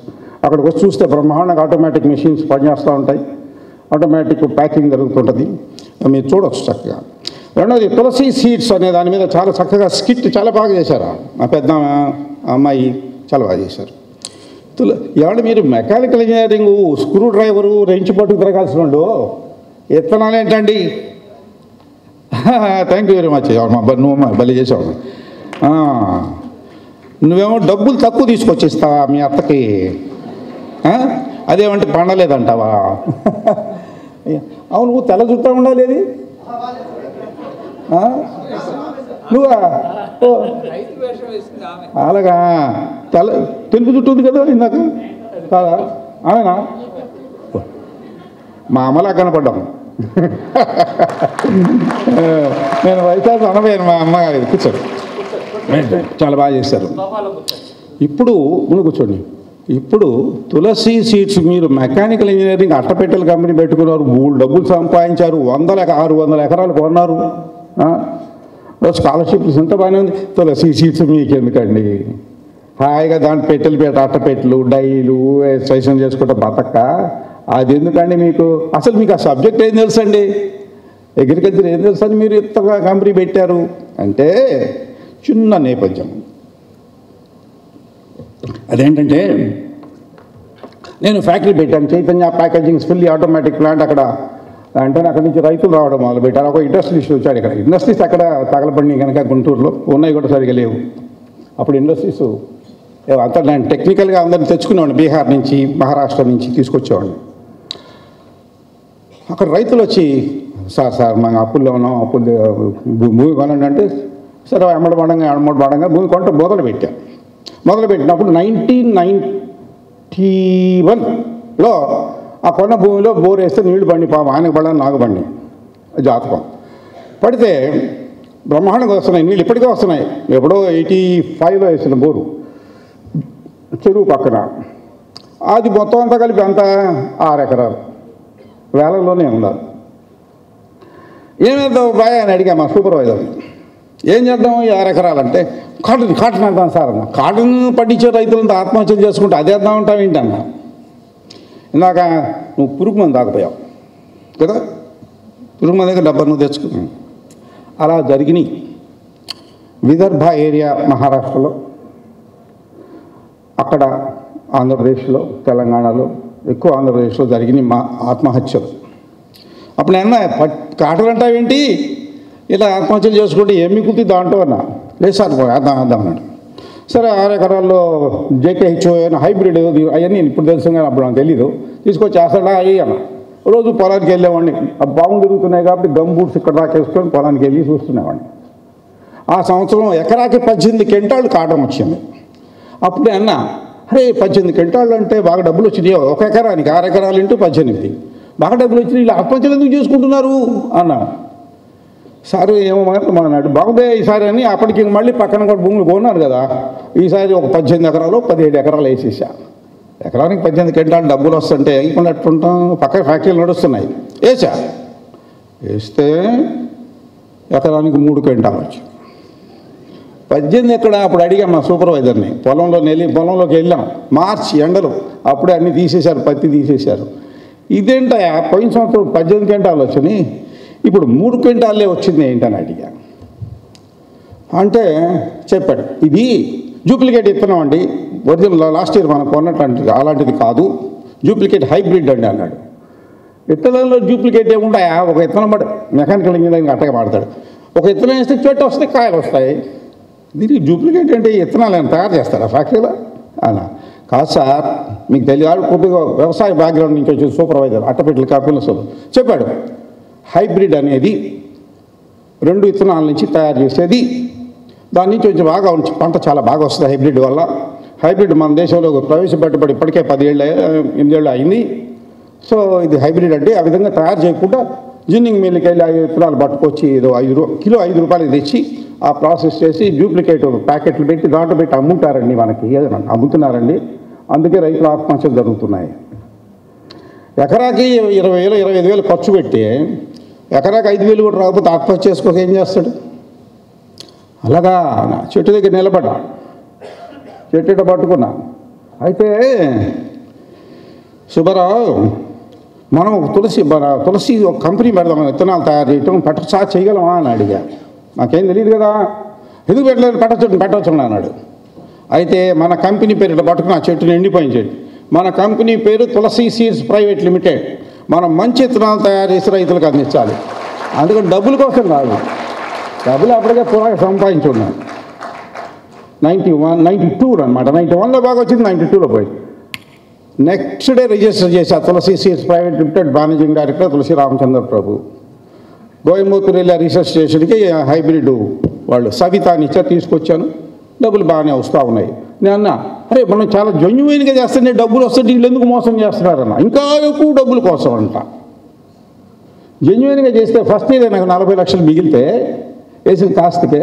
అక్కడికి వచ్చి చూస్తే బ్రహ్మాండంగా ఆటోమేటిక్ మెషిన్స్ పనిచేస్తూ ఉంటాయి, ఆటోమేటిక్ ప్యాకింగ్ జరుగుతుంటుంది, మీరు చూడవచ్చు చక్కగా. రెండోది తులసి సీడ్స్ అనే దాని మీద చాలా చక్కగా స్కిట్ చాలా బాగా చేశారు. మా పెద్ద అమ్మాయి చాలా బాగా చేశారు. ఏమంటే మీరు mechanical engineering screw driver wrench పట్టుకు తిరగాల్సిన వాళ్ళు ఇత్తనాలు ఏంటండి? Thank you very much. నువ్వు బలి చేసావు. నువ్వేమో డబ్బులు తక్కువ తీసుకొచ్చిస్తావా మీ అత్తకి? అదేమంటే పండలేదంటావా? అవును, నువ్వు తెల్ల చుట్టా ఉండాలి. నువ్వా? అలాగా తెలుపు చుట్టూ ఉంది కదా ఇందాక, కాదా? అవునా? మా అమ్మలా కనపడ్డాం. నేను వైశాఖ అనబోయాను మా అమ్మగారు. కూర్చోండి, చాలా బాగా చేశారు. ఇప్పుడు ముందు కూర్చోండి. ఇప్పుడు తులసి సీడ్స్ మీరు మెకానికల్ ఇంజనీరింగ్ అట్టపెట్టెల కంపెనీ పెట్టుకున్నారు, 3 డబ్బులు సంపాదించారు, 600 ఎకరాలు కొన్నారు, స్కాలర్షిప్స్ ఎంత బాగానే ఉంది. తులసి సీడ్స్ మీకు ఎందుకండి? హాయిగా దాంట్లో పెట్టెలు అట్టపెట్టెలు డైలు ఎక్స్టెన్షన్ చేసుకుంటే బతక్క. అది ఎందుకండి మీకు? అసలు మీకు ఆ సబ్జెక్ట్ ఏం తెలుసండి? అగ్రికల్చర్ ఏం తెలుసు అని మీరు ఇంతగా కంపెనీ పెట్టారు అంటే చిన్న నేపథ్యం. అదేంటంటే నేను ఫ్యాక్టరీ పెట్టాను, Chaitanya packaging fully automatic plant. అక్కడ అంటే అక్కడి నుంచి రైతులు రావడం మొదలుపెట్టారు. ఒక ఇండస్ట్రీస్ వచ్చాడు. ఇక్కడ ఇండస్ట్రీస్ అక్కడ తగలబడి కనుక గుంటూరులో ఉన్నాయి కూడా సరిగా లేవు. అప్పుడు ఇండస్ట్రీస్ అంతా నేను టెక్నికల్గా అందరిని తెచ్చుకునేవాడిని, బీహార్ నుంచి మహారాష్ట్ర నుంచి తీసుకొచ్చేవాడిని. అక్కడ రైతులు వచ్చి సార్ మనం అప్పుల్లో ఉన్నాం, భూమి కొనండి అంటే సరే అమ్మడి పడంగా భూమి కొంట మొదలుపెట్టినప్పుడు 1991లో ఆ కొన్న భూమిలో బోర్ వేస్తే నీళ్లు బండి పాపం ఆయనకు పడని నాకు బండి జాతకం పడితే బ్రహ్మాండంగా వస్తున్నాయి నీళ్ళు. ఇప్పటికే వస్తున్నాయి. ఎప్పుడో 85లో వేసిన బోరు చెరువు పక్కన. అది మొత్తం అంతా కలిపి అంతా 6 ఎకరాలు వేలల్లోనే ఉన్నారు. ఏమేద్దాం బాయ్ అని అడిగా మా సూపర్వైజర్ని. ఏం చేద్దాం ఈ 6 ఎకరాలు అంటే కాటన్ అంటాం సార్ అన్న. కాటన్ పండించే రైతులంతా ఆత్మహత్యలు చేసుకుంటే అదేద్దాం ఉంటాం ఏంటన్నా? ఇందాక నువ్వు పురుగు మందు తాగిపోయావు కదా, పురుగు మంది దగ్గర డబ్బా నువ్వు తెచ్చుకున్నావు. అలా జరిగినాయి. విదర్భ ఏరియా మహారాష్ట్రలో, అక్కడ ఆంధ్రప్రదేశ్లో, తెలంగాణలో, ఎక్కువ ఆంధ్రప్రదేశ్లో జరిగినాయి మా ఆత్మహత్యలు. అప్పుడు నేను కాటన్ అంటావేంటి, ఇలా ఆత్మహత్యలు చేసుకుంటే ఏం మిగులుతుంది దాంట్లో అన్నా? లేదు సార్ అర్థం అన్నాడు. సరే 6 ఎకరాల్లో జేకేహెచ్ఓ హైబ్రిడ్ అవన్నీ ఇప్పుడు తెలుసు కానీ అప్పుడు నాకు తెలీదు. తీసుకొచ్చి చేస్తాడా అయ్యి అన్న. రోజు పొలానికి వెళ్ళేవాడిని. ఆ బాగుంది తిరుగుతున్నాయి కాబట్టి గమ్ బూట్స్ ఇక్కడ దాకా వేసుకొని పొలానికి వెళ్ళి చూస్తునేవాడిని. ఆ సంవత్సరం ఎకరాకి 18 క్వింటాళ్ళు కాటన్ వచ్చింది. అప్పుడే అన్న అరే 18 క్వింటాళ్ళు అంటే బాగా డబ్బులు వచ్చినాయి. 1 ఎకరానికి 6 ఎకరాలు ఇంటూ 18 బాగా డబ్బులు వచ్చినాయి. ఇలా ఆత్మహత్యలు ఎందుకు చేసుకుంటున్నారు అన్న. సారు ఏమో అన్నాడు. బాగుందే ఈసారి అని. అప్పటికి మళ్ళీ పక్కన కూడా భూములు కొన్నారు కదా. ఈసారి ఒక 18 ఎకరాలు 17 ఎకరాలు వేసేసా. ఎకరానికి 18 క్వింటాలు డబ్బులు వస్తుంటే వేయకుండా ఎట్టుంటాం? పక్కన ఫ్యాక్టరీలు నడుస్తున్నాయి. వేస్తే ఎకరానికి 3 క్వింటాలు వచ్చి 18 ఎక్కడ? అప్పుడు అడిగాం మా సూపర్వైజర్ని. పొలంలోకి వెళ్ళాం. మార్చి ఎండలు అప్పుడే అన్నీ తీసేశారు, పత్తి తీసేశారు. ఇదేంటా పోయిన సంవత్సరం 18 క్వింటాలు వచ్చినాయి, ఇప్పుడు 3 క్వింటాలే వచ్చింది ఏంటని అడిగా. అంటే చెప్పాడు ఇది డూప్లికేట్ ఇత్తనం అండి, ఒరిజినల్ లాస్ట్ ఇయర్ మనం కొన్నట్టు అలాంటిది కాదు, డూప్లికేట్ హైబ్రిడ్ అండి అన్నాడు. విత్తనంలో డూప్లికేట్ ఏముంటాయా? ఒక విత్తనం పడి మెకానికల్ ఇంజనీరింగ్ అట్టగా వాడతాడు. ఒక విత్తనం వేస్తే చెట్టు వస్తాయి, కాయలు వస్తాయి. దీనికి డూప్లికేట్ అంటే విత్తనాలు ఏమైనా తయారు చేస్తారా ఫ్యాక్టరీలో అలా? కాదు సార్, మీకు తెలియదు, కొద్దిగా వ్యవసాయ బ్యాక్గ్రౌండ్ నుంచి వచ్చి సూపర్వైజర్ అట్టపెట్టెల కాపీలు చెప్పాడు. హైబ్రిడ్ అనేది 2 విత్తనాల నుంచి తయారు చేసేది, దాని నుంచి కొంచెం బాగా పంట చాలా బాగా వస్తుంది హైబ్రిడ్ వల్ల. హైబ్రిడ్ మన దేశంలో ప్రవేశపెట్టబడి ఇప్పటికే 8 ఏళ్ళు అయింది. సో ఇది హైబ్రిడ్ అంటే ఆ విధంగా తయారు చేయకుండా జిన్నింగ్ మిల్లుకి వెళ్ళి 5 విత్తనాలు పట్టుకొచ్చి ఏదో కిలో 5 రూపాయలకి తెచ్చి ఆ ప్రాసెస్ చేసి డూప్లికేట్ ప్యాకెట్లు పెట్టి దాంట్లో పెట్టి అమ్ముతారండి, మనకి అమ్ముతున్నారండి. అందుకే రైతుల ఆత్మహత్యలు జరుగుతున్నాయి. ఎకరాకి 20,000 25,000 ఖర్చు పెట్టి ఎకరాకి 5,000 కూడా రాకపోతే ఆత్మహత్య చేసుకోక ఏం చేస్తాడు? అలాగా చెట్టు దగ్గర నిలబడ్డా, చెట్టు పట్టుకున్నా. అయితే సుబ్బారావు, మనం తులసి ఒక కంపెనీ పెడదాం, విత్తనాలు తయారు చేయటం చేయగలమా అని అడిగా. నాకేం తెలియదు కదా, ఎందుకు పెట్టలేదు, పెట్టవచ్చు అన్నాడు. అయితే మన కంపెనీ పేరు ఇట్లా పట్టుకుని ఆ చెట్టుని ఎండిపోయిన చెట్టు, మన కంపెనీ పేరు తులసి సీడ్స్ ప్రైవేట్ లిమిటెడ్. మనం మంచి విత్తనాలు తయారు చేసి రైతులకు అందించాలి. అందుకని డబ్బుల కోసం కాదు, డబ్బులు అప్పటికే పూర్వగా సంపాదించున్నాను. 92 అనమాట. 91లో బాగా వచ్చింది, 92లో పోయింది. నెక్స్ట్ డే రిజిస్టర్ చేశా Tulasi seeds private limited managing director Tulasi Ramachandra Prabhu. Coimbatore వెళ్ళి రీసెర్చ్ స్టేషన్కి హైబ్రిడ్ వాళ్ళు సవితాని ఇచ్చా తీసుకొచ్చాను. డబ్బులు బాగానే వస్తూ ఉన్నాయి. నేను అన్నా, అరే మనం చాలా జెన్యున్గా చేస్తుంటే డబ్బులు వస్తుంటే వీళ్ళు ఎందుకు మోసం చేస్తున్నారన్న, ఇంకా ఎక్కువ డబ్బుల కోసం అంట. జెన్యున్గా చేస్తే ఫస్ట్ ఇదే నాకు 40 లక్షలు మిగిలితే వేసిన కాస్ట్కే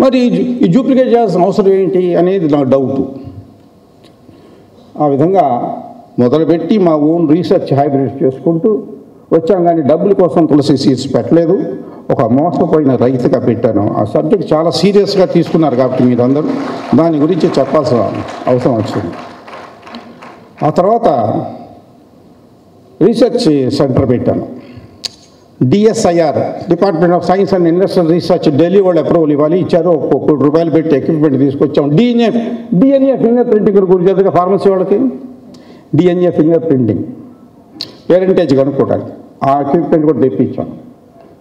మరి ఈ డూప్లికేట్ చేయాల్సిన అవసరం ఏంటి అనేది నాకు డౌటు. ఆ విధంగా మొదలుపెట్టి మా ఓన్ రీసెర్చ్ హైబ్రిడ్ చేసుకుంటూ వచ్చాం. కానీ డబ్బుల కోసం తులసి సీడ్స్ పెట్టలేదు, ఒక మోసపోయిన రైతుగా పెట్టాను. ఆ సబ్జెక్ట్ చాలా సీరియస్గా తీసుకున్నారు కాబట్టి మీరందరూ దాని గురించి చెప్పాల్సిన అవసరం వచ్చింది. ఆ తర్వాత రీసెర్చ్ సెంటర్ పెట్టాను. DSIR, department of science and industrial research, Delhi వాళ్ళు అప్రూవల్ ఇవ్వాలి, ఇచ్చారు. ₹1 కోటి పెట్టి ఎక్విప్మెంట్ తీసుకొచ్చాం. DNA ఫింగర్ ప్రింటింగ్ గురించి ఫార్మసీ వాళ్ళకి DNA ఫింగర్ ప్రింటింగ్ పేరెంటేజ్ కనుక్కోవడానికి ఆ ఎక్విప్మెంట్ కూడా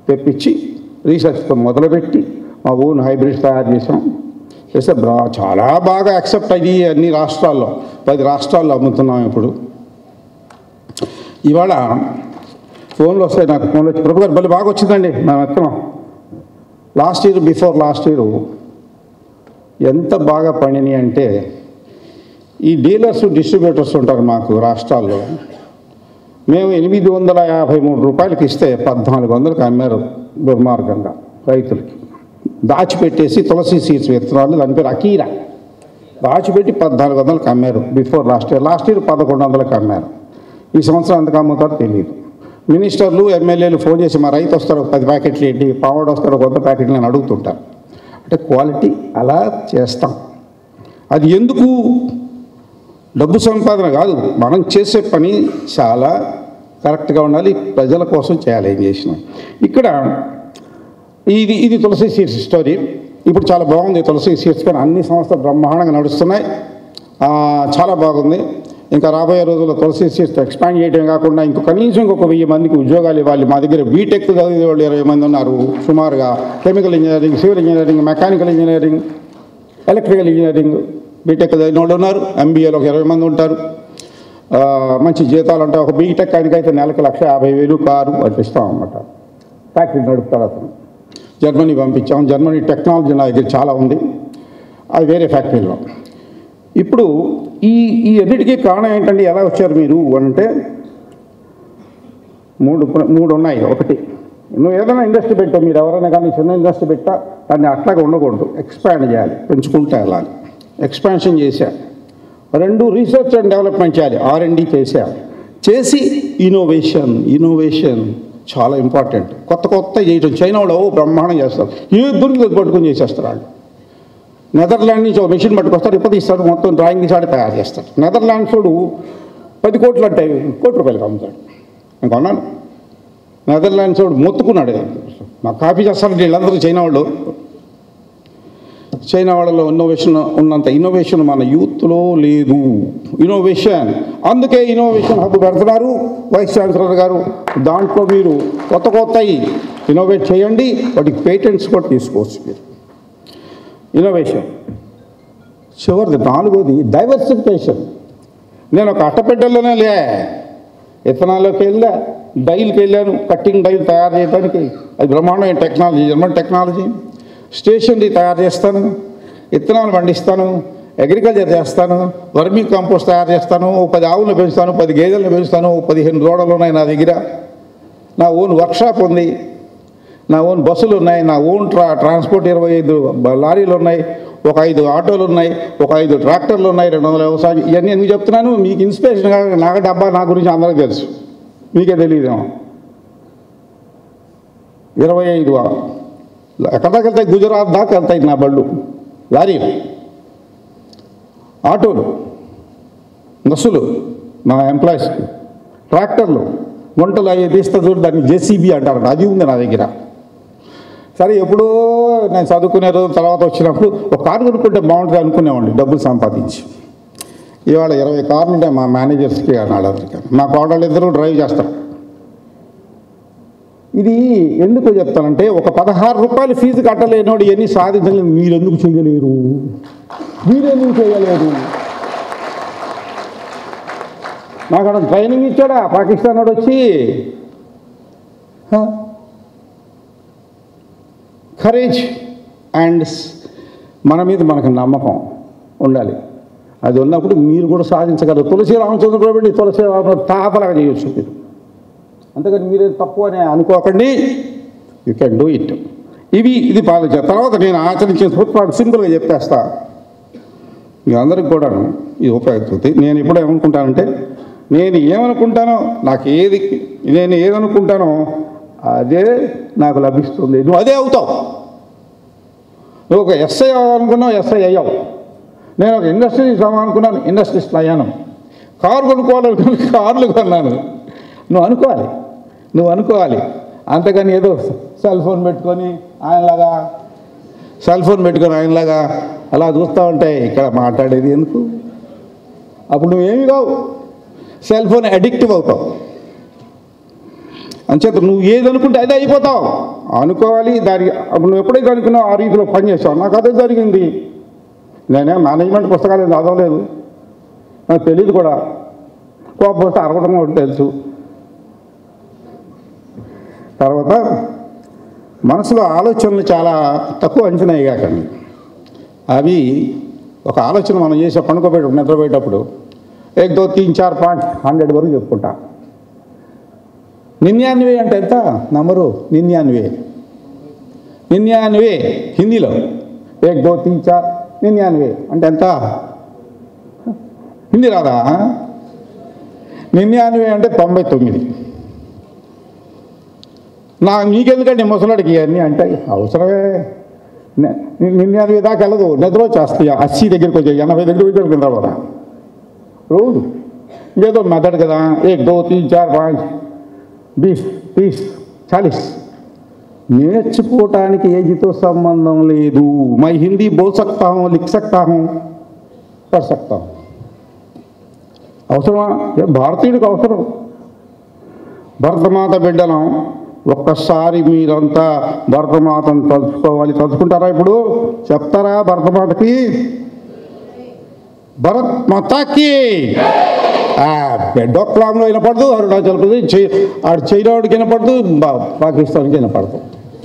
తెప్పించి రీసెర్చ్తో మొదలుపెట్టి మా ఓన్ హైబ్రిడ్స్ తయారు చేసాం. చేస్తే చాలా బాగా యాక్సెప్ట్ అయ్యి అన్ని రాష్ట్రాల్లో 10 రాష్ట్రాల్లో అమ్ముతున్నాం. ఇప్పుడు ఇవాళ ఫోన్లు వస్తాయి నాకు, ఫోన్లు వచ్చి ప్రభు గారు బాగా వచ్చిందండి నా విత్తనం. బిఫోర్ లాస్ట్ ఇయర్ ఎంత బాగా పండినాయి అంటే, ఈ డీలర్స్ డిస్ట్రిబ్యూటర్స్ ఉంటారు మాకు రాష్ట్రాల్లో, మేము ₹853 ఇస్తే 1400కి అమ్మారు దుర్మార్గంగా రైతులకి. దాచిపెట్టేసి తులసి సీడ్స్ విత్తనాలు, దాని పేరు అకీరా, దాచిపెట్టి 1400కి అమ్మారు బిఫోర్ లాస్ట్ ఇయర్. 1100కి అమ్మారు. ఈ సంవత్సరం ఎంతకు అమ్ముతారో తెలియదు. మినిస్టర్లు ఎమ్మెల్యేలు ఫోన్ చేసి మా రైతు వస్తారు 10 ప్యాకెట్లు ఏంటి, పావుడు వస్తారు 100 ప్యాకెట్లు అని అడుగుతుంటారు. అంటే క్వాలిటీ అలా చేస్తాం. అది ఎందుకు డబ్బు సంపాదన కాదు, మనం చేసే పని చాలా కరెక్ట్గా ఉండాలి, ప్రజల కోసం చేయాలి. ఏం చేసినాం ఇక్కడ ఇది తులసి సీడ్స్ స్టోరీ. ఇప్పుడు చాలా బాగుంది తులసి సీడ్స్, కానీ అన్ని సంస్థలు బ్రహ్మాండంగా నడుస్తున్నాయి, చాలా బాగుంది. ఇంకా రాబోయే రోజుల్లో తులసి సీడ్స్ ఎక్స్పాండ్ చేయడం కాకుండా కనీసం ఇంకొక 1000 మందికి ఉద్యోగాలు ఇవ్వాలి. మా దగ్గర బీటెక్ చదివే వాళ్ళు 20 మంది ఉన్నారు సుమారుగా. Chemical engineering, civil engineering, mechanical engineering, electrical engineering BTech చదివిన వాళ్ళు ఉన్నారు. MBAలో ఒక 20 మంది ఉంటారు. మంచి జీతాలు ఉంటాయి. ఒక బీటెక్ ఆయనకైతే నెలకు 1,50,000 కారు అట్టిస్తాం అన్నమాట. ఫ్యాక్టరీ నడుపుతాడు అతను. జర్మనీ పంపించాం. జర్మనీ టెక్నాలజీ నా దగ్గర చాలా ఉంది, అది వేరే ఫ్యాక్టరీలో. ఇప్పుడు ఈ అన్నిటికీ కారణం ఏంటంటే, ఎలా వచ్చారు మీరు అంటే మూడు ఉన్నాయి. ఒకటి, నువ్వు ఏదైనా ఇండస్ట్రీ పెట్టావు, మీరు ఎవరైనా కానీ చిన్న ఇండస్ట్రీ పెట్టా, దాన్ని అట్లాగా ఉండకూడదు, ఎక్స్పాండ్ చేయాలి, పెంచుకుంటే వెళ్ళాలి. ఎక్స్పాన్షన్ చేశా. 2, రీసెర్చ్ అండ్ డెవలప్మెంట్ చేయాలి, R&D చేసి ఇన్నోవేషన్ చాలా ఇంపార్టెంట్. కొత్త చేయటం. చైనా వాళ్ళు బ్రహ్మాండం చేస్తారు, ఏ దొరికి పట్టుకొని చేసేస్తారు వాళ్ళు. నెదర్లాండ్ నుంచి ఒక మెషిన్ పట్టుకొస్తారు, ఇప్పుడు ఇస్తాడు, మొత్తం డ్రాయింగ్ తీసాడు, తయారు చేస్తాడు. నెదర్లాండ్స్ వాడు 10 కోట్లు అంటే ₹1,00,00,000 అమ్ముతాడు. నేను కొన్నాను. నెదర్లాండ్స్ వాడు మొత్తుకున్నాడు, నాకు కాపీ చేస్తాడు. వీళ్ళందరూ చైనా వాళ్ళలో ఇన్నోవేషన్ ఉన్నంత ఇన్నోవేషన్ మన యూత్లో లేదు. అందుకే ఇన్నోవేషన్ హబ్ పెడుతున్నారు వైస్ ఛాన్సలర్ గారు. దాంట్లో మీరు కొత్త ఇన్నోవేట్ చేయండి, వాటికి పేటెంట్స్ కూడా తీసుకోవచ్చు. మీరు ఇన్నోవేషన్ చివరిది 4వది డైవర్సిఫికేషన్. నేను ఒక అట్టపెట్టెల్లోనే ఇథనాల్లోకి వెళ్ళా, డైల్కి వెళ్ళాను, కట్టింగ్ డైల్ తయారు చేయడానికి. అది బ్రహ్మాండమైన టెక్నాలజీ, జర్మన్ టెక్నాలజీ. స్టేషనరీ తయారు చేస్తాను, ఇథనాల్ పండిస్తాను, అగ్రికల్చర్ చేస్తాను, వర్మీ కంపోస్ట్ తయారు చేస్తాను, 10 ఆవులను పెంచుతాను, 10 గేదెలను పెంచుతాను, 15 దూడలు ఉన్నాయి నా దగ్గర. నా ఓన్ వర్క్షాప్ ఉంది, నా ఓన్ బస్సులు ఉన్నాయి, నా ఓన్ ట్రాన్స్పోర్ట్ 25 లారీలు ఉన్నాయి, ఒక 5 ఆటోలు ఉన్నాయి, ఒక 5 ట్రాక్టర్లు ఉన్నాయి, 200 వ్యవసాయం. ఇవన్నీ ఎందుకు చెప్తున్నాను? మీకు ఇన్స్పిరేషన్గా. నాకు డబ్బా నా గురించి అందరికీ తెలుసు, మీకే తెలియదేమో. 25 ఎక్కడ దాకా వెళ్తాయి? గుజరాత్ దాకా వెళ్తాయి నా బళ్ళు, లారీలు, ఆటోలు, బస్సులు, మా ఎంప్లాయీస్కి, ట్రాక్టర్లు, గుంటలు అవి తీస్తే చూడు, దాన్ని జేసీబీ అంటారు, అది ఉంది నా దగ్గర. సరే, ఎప్పుడో నేను చదువుకునే రోజు తర్వాత వచ్చినప్పుడు ఒక కారు కొనుక్కుంటే బాగుంటుంది అనుకునేవాడిని, డబ్బులు సంపాదించి. ఇవాళ 20 కార్లు ఉంటాయి మా మేనేజర్స్కి, వాళ్ళందరికీ. మా కోడళ్ళు ఇద్దరు డ్రైవ్ చేస్తారు. ఇది ఎందుకు చెప్తానంటే, ఒక 16 రూపాయలు ఫీజు కట్టలేనోడు ఇవన్నీ సాధించలేదు. మీరెందుకు చేయలేరు? మీరెందుకు చేయలేరు? నాకు అక్కడ ట్రైనింగ్ ఇచ్చాడా పాకిస్తాన్ వాడు వచ్చి? కరేజ్ అండ్ మన మీద మనకు నమ్మకం ఉండాలి. అది ఉన్నప్పుడు మీరు కూడా సాధించగలరు. తులసి రామచంద్ర ప్రభుని తులసి రామచంద్ర తాతలాగా చేయొచ్చు మీరు. అంతేకాని మీరే తప్పు అని అనుకోకండి. You can do it. ఇది పాలించారు. తర్వాత నేను ఆచరించిన సూత్రాలు సింపుల్గా చెప్పేస్తా, మీ అందరికి కూడా ఇది ఉపయోగపడుతుంది. నేను ఇప్పుడు ఏమనుకుంటానంటే, నేను ఏమనుకుంటానో, నేను ఏదనుకుంటానో అదే నాకు లభిస్తుంది. నువ్వు అదే అవుతావు. నువ్వు ఒక ఎస్ఐ అవ్వాలనుకున్నావు, ఎస్ఐ అయ్యావు. నేను ఒక ఇండస్ట్రీస్ అవ్వాలనుకున్నాను, ఇండస్ట్రీస్లో అయ్యాను. కారు కొనుక్కోవాలనుకున్నాను, కార్లు కొన్నాను. నువ్వు అనుకోవాలి. అంతేగాని ఏదో సెల్ ఫోన్ పెట్టుకొని ఆయనలాగా అలా చూస్తూ ఉంటే ఇక్కడ మాట్లాడేది ఎందుకు? అప్పుడు నువ్వేమీ కావు, సెల్ ఫోన్ అడిక్టివ్ అవుతావు. అంచేత నువ్వు ఏది అనుకుంటే అదే అయిపోతావు. అనుకోవాలి. అప్పుడు నువ్వు ఎప్పుడైతే అనుకున్నావు ఆ రీతిలో పనిచేస్తావు. నాకు అదే జరిగింది. నేనే మేనేజ్మెంట్ పుస్తకాలు చదవలేదు, నాకు తెలియదు కూడా. కోపం వస్తే అరవడం కూడా తెలుసు. తర్వాత మనసులో ఆలోచనలు చాలా తక్కువ అంచనా వేయకండి. అవి ఒక ఆలోచన మనం చేసే పండుకోబెట్టప్పుడు, నిద్రపోయేటప్పుడు 1 2 3 4 5 100 వరకు చెప్పుకుంటా. 99 అంటే ఎంత నంబరు? 99 హిందీలో 1 2 3 4 99 అంటే ఎంత? హిందీ రాదా? 99 అంటే 99. మీకెందుకంటే ముసలాడికి అన్నీ అంటే అవసరమే. 99 దాకా వెళ్ళదు, నిద్ర వచ్చేస్తాయి. 80 దగ్గరికి వచ్చాయి, 80 దగ్గరికి వచ్చారు నిద్రపోతా రోజు. ఏదో మెథడ్ కదా. 1 2 3 4 5 20 30 40. నేర్చుకోవటానికి ఏజ్తో సంబంధం లేదు. మై హిందీ బోల్ సక్తా హూం, లిఖ్ సక్తా హూం, పढ़ సక్తా హూం. అవసరమా? భారతీయుడికి అవసరం. భరతమాత బిడ్డలం. ఒక్కసారి మీరంతా భరతమాతను తలుచుకోవాలి. తలుచుకుంటారా? ఇప్పుడు చెప్తారా భరతమాతకి? భరత్ మాతాకి. డోక్లాంలో వినపడదు, అరుణాచల్ ప్రదేశ్ ఆడు చైనాడికి వినపడదు, పాకిస్తాన్కి వినపడదు.